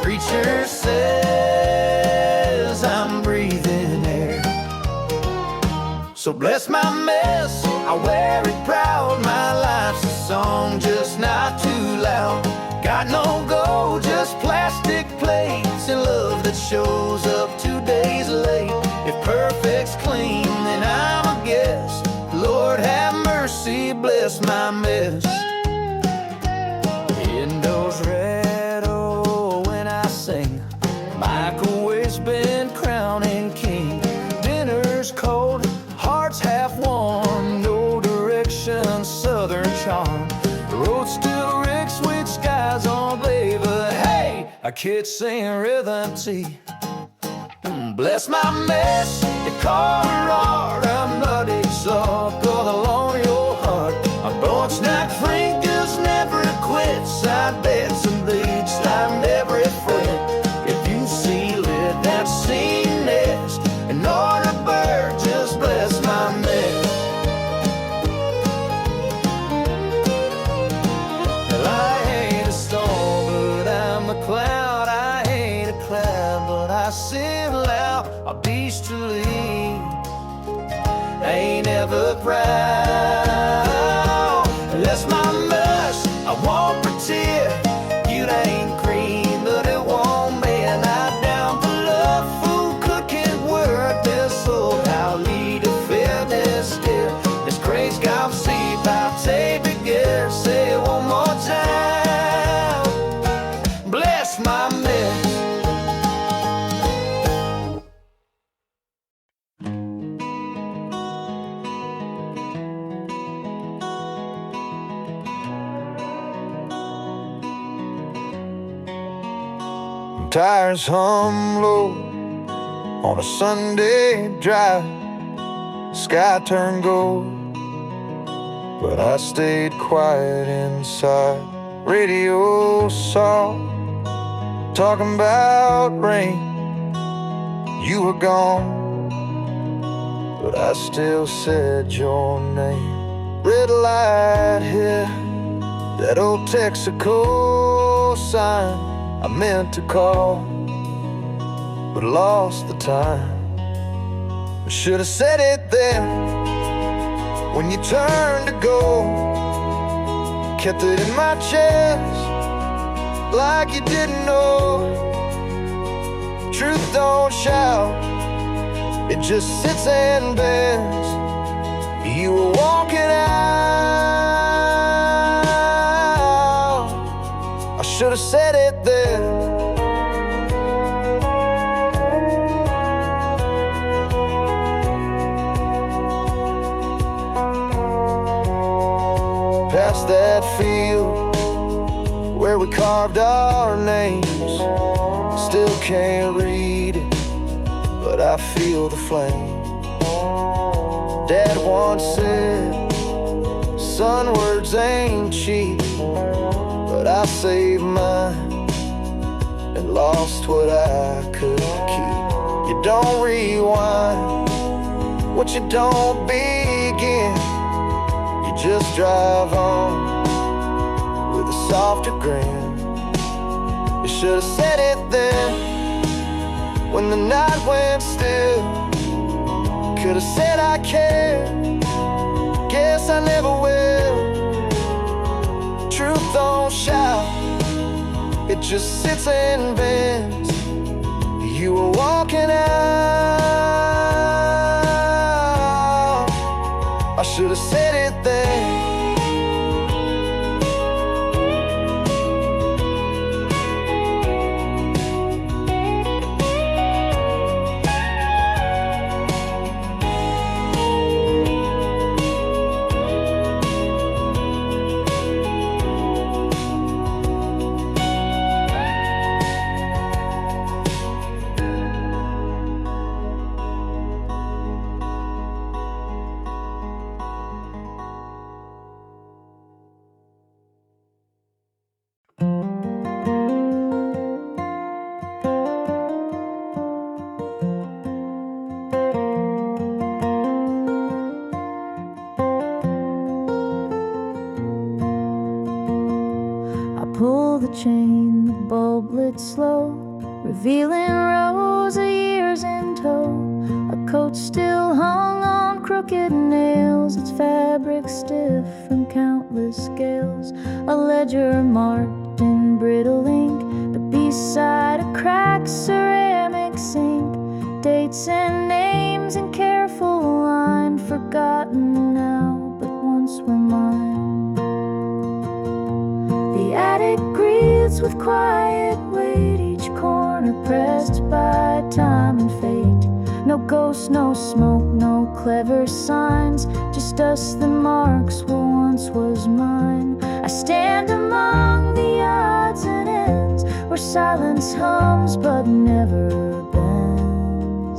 Preacher says I'm breathing air. So bless my mess, I wear it proud. My life's a song, just not too loud. Got no gold, just plastic plates, and love that shows up 2 days late. If perfect's clean, then I'm a guest. Lord have mercy, bless my mess. Windows rattle when I sing, microwave's been crowning king. Dinner's cold, heart's half warm, no direction, southern charm. The road still wrecks, sweet skies on blade, but hey, a kid singing rhythm tea. Bless my mess, the car art, I'm not exhausted, all alone your heart. A broad snack drinkers never quit, side beds and leads, I'm never afraid. If you seal it, that scene nest, and on a bird, just bless my mess. Well, I hate a storm, but I'm a cloud. I hate a cloud, but I sing loud. I'll be still. I ain't ever proud. That's my must. I won't pretend you ain't green, but it won't man. I'm down for love, food, cooking, work. This soul, I'll lead a fitness here. This crazy golf seat, I'll take it gear. Say it one more time. Bless my mess. Tires hum low on a Sunday drive. Sky turned gold, but I stayed quiet inside. Radio soft, talking about rain. You were gone, but I still said your name. Red light here, that old Texaco sign. I meant to call, but lost the time. I should have said it then, when you turned to go. Kept it in my chest, like you didn't know. Truth don't shout, it just sits and bends. You were walking out, I should have said it then. Past that field where we carved our names, still can't read it, but I feel the flame. Dad once said, son, words ain't cheap, but I saved mine and lost what I could keep. You don't rewind what you don't begin. You just drive on with a softer grin. You should have said it then, when the night went still. Could have said I care, guess I never will. Truth don't shout, it just sits and bends. You were walking out, I should have said it then. Pull the chain, the bulb lit slow, revealing rows of years in tow. A coat still hung on crooked nails, its fabric stiff from countless scales. A ledger marked in brittle ink, but beside a cracked ceramic sink, dates and names in careful line, forgotten now, but once were mine. The attic breathes with quiet weight, each corner pressed by time and fate. No ghost, no smoke, no clever signs, just dust that marks what once was mine. I stand among the odds and ends, where silence hums but never bends.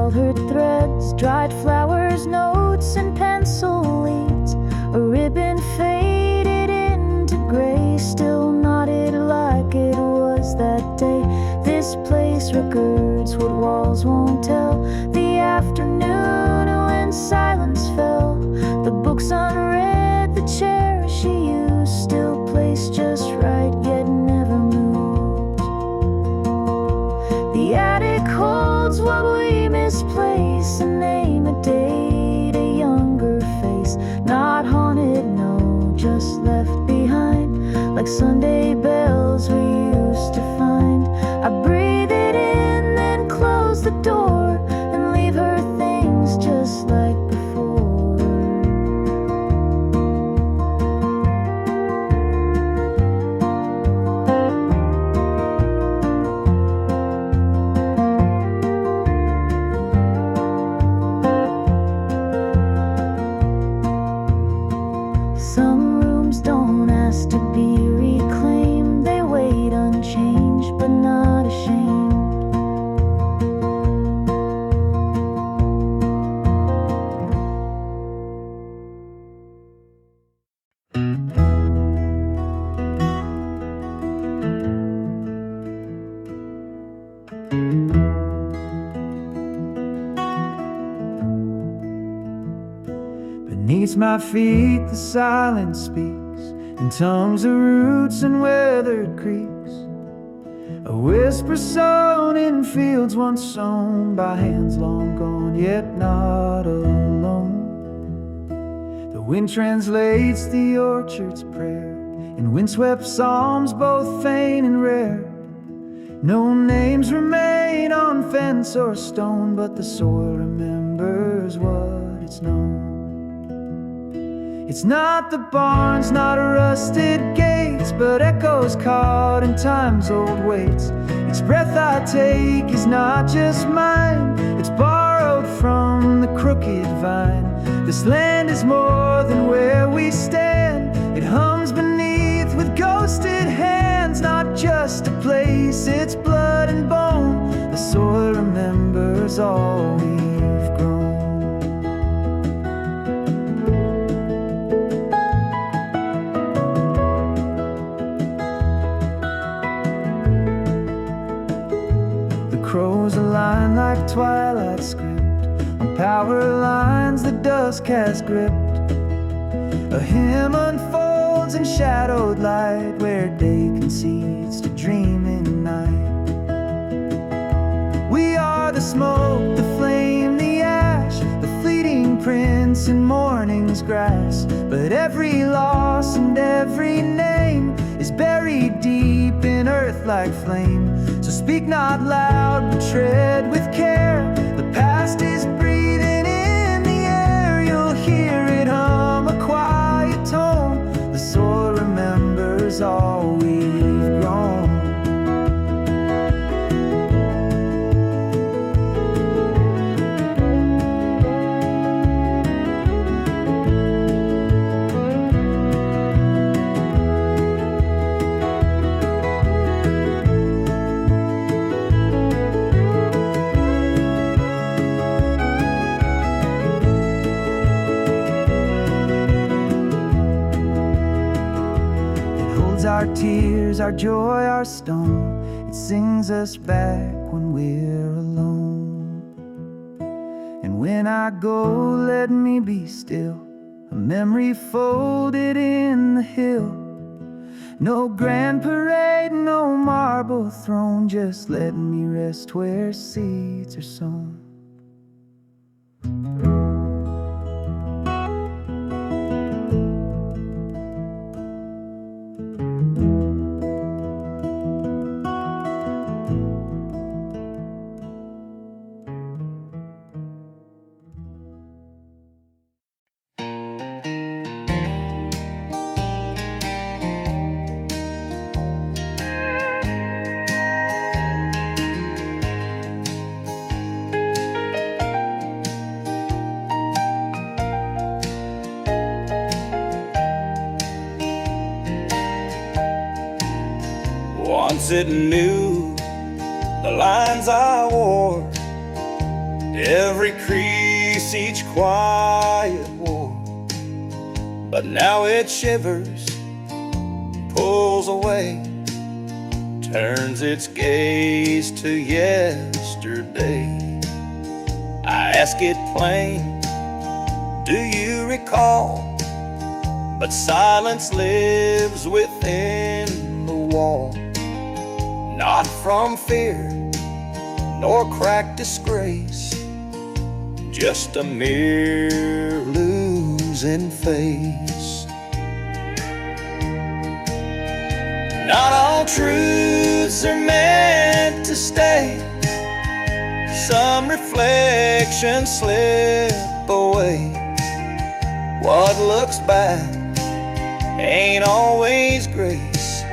childhood threads, dried flowers, notes, and pencil leads. A ribbon faded into gray, still knotted like it was that day. This place records what walls won't tell. The afternoon when silence fell, the books unread, the chair she used, still placed just right, yet never moved. The attic holds what we misplace, a name, a date, a younger face. Not haunted, no, just left behind, like Sunday bells we used to find. I breathe it in, then close the door, and leave her things just like before. Some rooms don't ask to be reclaimed, they wait unchanged but not ashamed. Beneath my feet the silence speaks, in tongues of roots and weathered creeks. A whisper sown in fields once sown by hands long gone, yet not alone. The wind translates the orchard's prayer in windswept psalms both faint and rare. No names remain on fence or stone, but the soil remembers what it's known. It's not the barns, not rusted gates, but echoes caught in time's old weights. Each breath I take is not just mine, it's borrowed from the crooked vine. This land is more than where we stand, it hums beneath with ghosted hands. Not just a place, it's blood and bone. The soil remembers all we've grown. Crows align like twilight script on power lines the dusk has gripped. A hymn unfolds in shadowed light where day concedes to dream in night. We are the smoke, the flame, the ash, the fleeting prints in morning's grass. But every loss and every name is buried deep in earth like flame. So speak not loud, but tread with care. The past is breathing in the air. You'll hear it hum a quiet tone. The soil remembers all we've grown. Our tears, our joy, our stone. It sings us back when we're alone. And when I go, let me be still, a memory folded in the hill. No grand parade, no marble throne, just let me rest where seeds are sown. Once it knew the lines I wore every crease, each quiet war. But now it shivers, pulls away, turns its gaze to yesterday. I ask it plain, do you recall? But silence lives within the wall, not from fear nor cracked disgrace, just a mere losing face. Not all truths are meant to stay, some reflections slip away. What looks bad ain't always grace,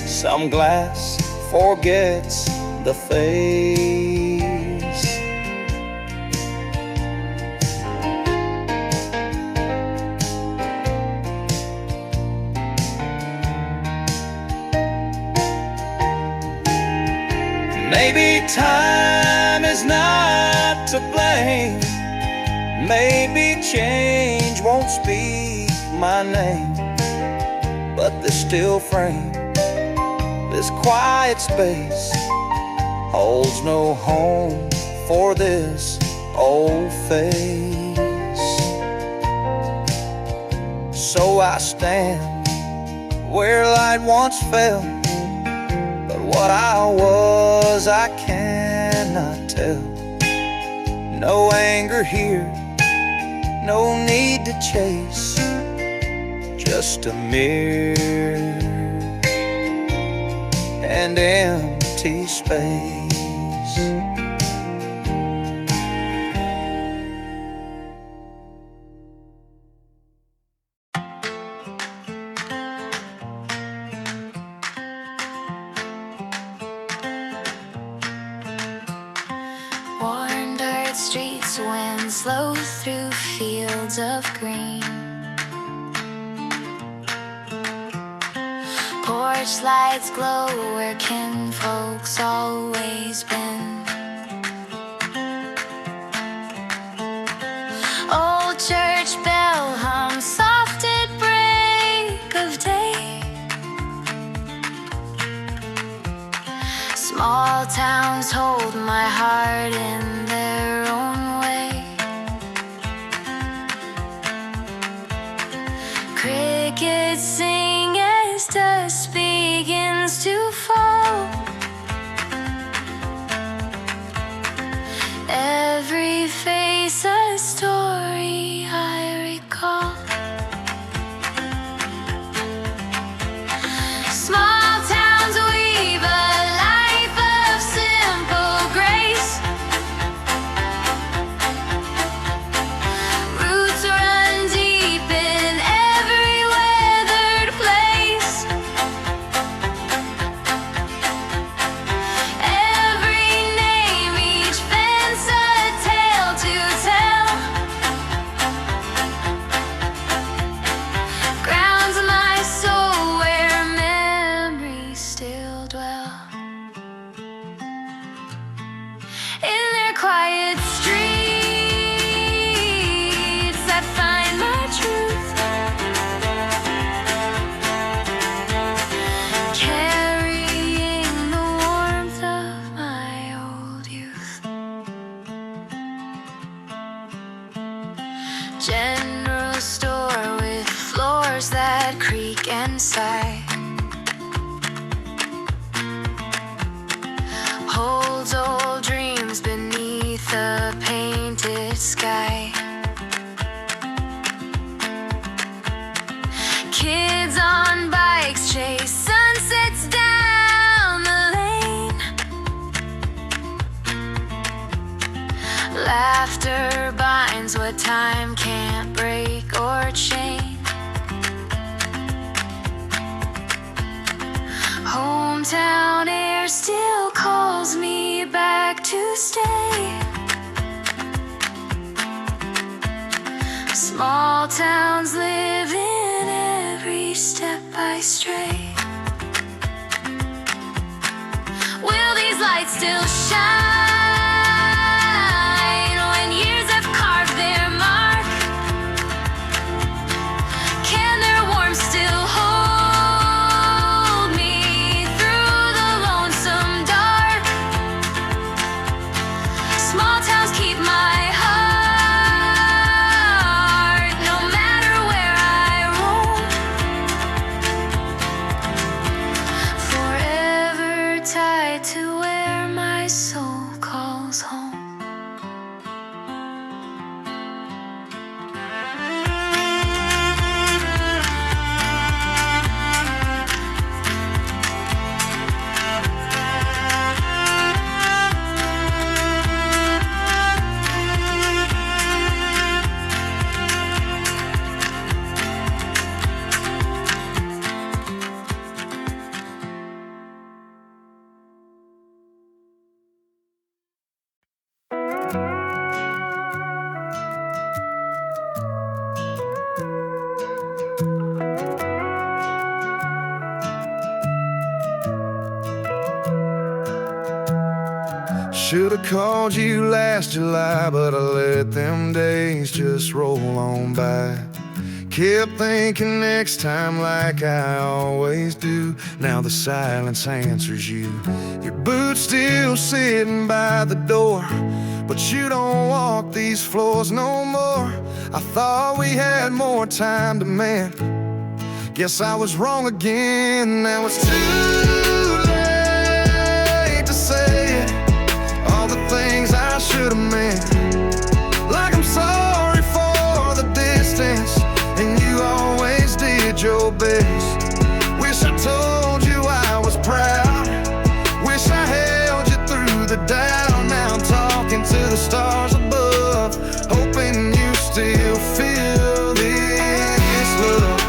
some glass forgets the face. Maybe time is not to blame, maybe change won't speak my name, but this still frame, this quiet space, holds no home for this old face. So I stand where light once fell, but what I was I cannot tell. No anger here, no need to chase, just a mirror and empty space. Worn dirt streets, wind slow through fields of green. Porch lights glow where kinfolk's always been. Old church bell hums soft at break of day. Small towns hold my heart in their own way. Crickets sing as dusk begins to fall. Every face a story I recall. Small towns weave a life of simple grace. Roots run deep in every weathered place. Every name, each fence a tale to tell. Grounds my soul where memories still dwell. In their quiet streets I find my truth, carrying the warmth of my old youth. General store with floors that creak and sigh, holds old dreams beneath a painted sky. Kids on bikes chase sunsets down the lane. Laughter binds what time can't break or chain. Hometown air still calls me back to stay. Small towns live in every step I stray. Will these lights still shine? Should've called you last July, but I let them days just roll on by. Kept thinking next time like I always do. Now the silence answers you. Your boots still sitting by the door, but you don't walk these floors no more. I thought we had more time to mend. Guess I was wrong again. Now it's too late to say it. All the things I should have meant. Like I'm sorry for the distance, and you always did your best. Wish I told you I was proud. Wish I held you through the doubt. Now I'm talking to the stars above, hoping you still feel this love.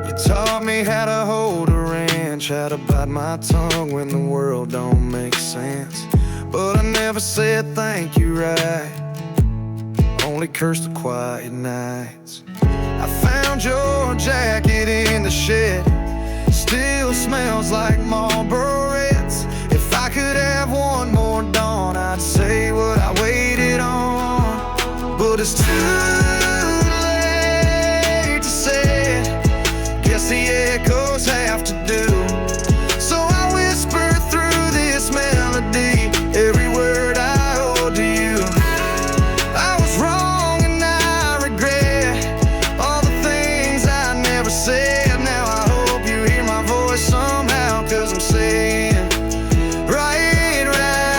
You taught me how to hold a wrench, how to bite my tongue when the world don't make sense. But I never said thank you right, only cursed the quiet nights. I found your jacket in the shed, still smells like Marlboros. If I could have one more dawn, I'd say what I waited on. But it's too late to say it, guess the echoes have to do. So I whisper through this melody, every word I owe to you. I was wrong and I regret all the things I never said. Now I hope you hear my voice somehow, 'cause I'm saying right, right now.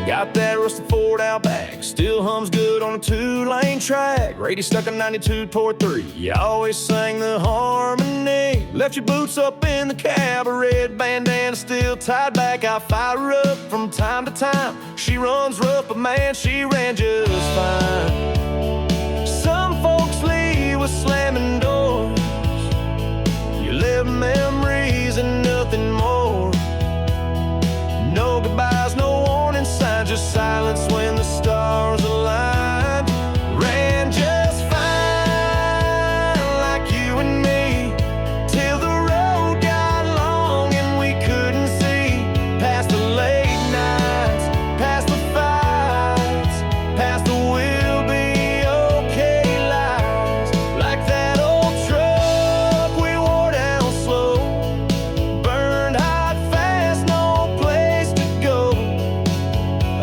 Got that rusted Ford out back, still hums good on a 2-lane track. Radio stuck on 92.3, you always sang the harmony. Left your boots up in the cab, a red bandana still tied back. I fire her up from time to time. She runs rough, but man, she ran just fine. Some folks leave with slamming doors. You live memories and nothing more. No goodbyes, no warning signs, just silence when the stars aligned. Ran just fine, like you and me, till the road got long and we couldn't see. Past the late nights, past the fights, past the we'll be okay lies. Like that old truck we wore down slow, burned hot fast, no place to go.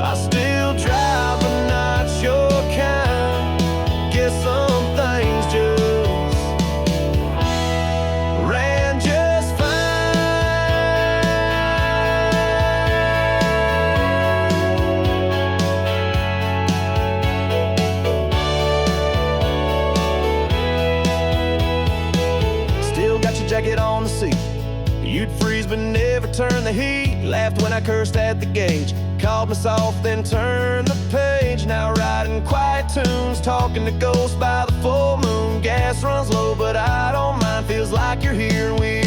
I still drive, but not your kind. Guess some things just ran just fine. Still got your jacket on the seat. You'd freeze but never turn the heat. Laughed when I cursed at the gauge, called me soft then turned the page. Now writing quiet tunes, talking to ghosts by the full moon. Gas runs low but I don't mind, feels like you're here and we're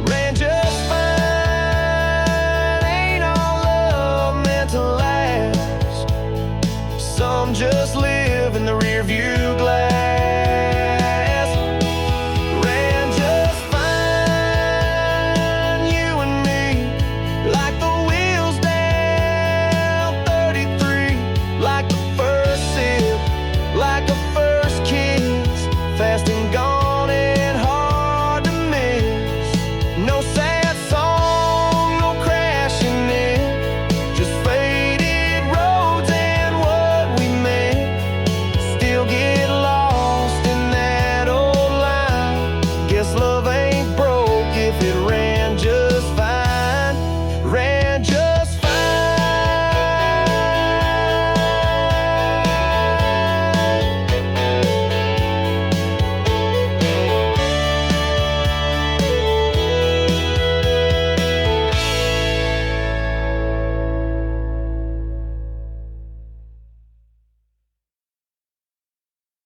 ran just fine. Ain't all love meant to last, some just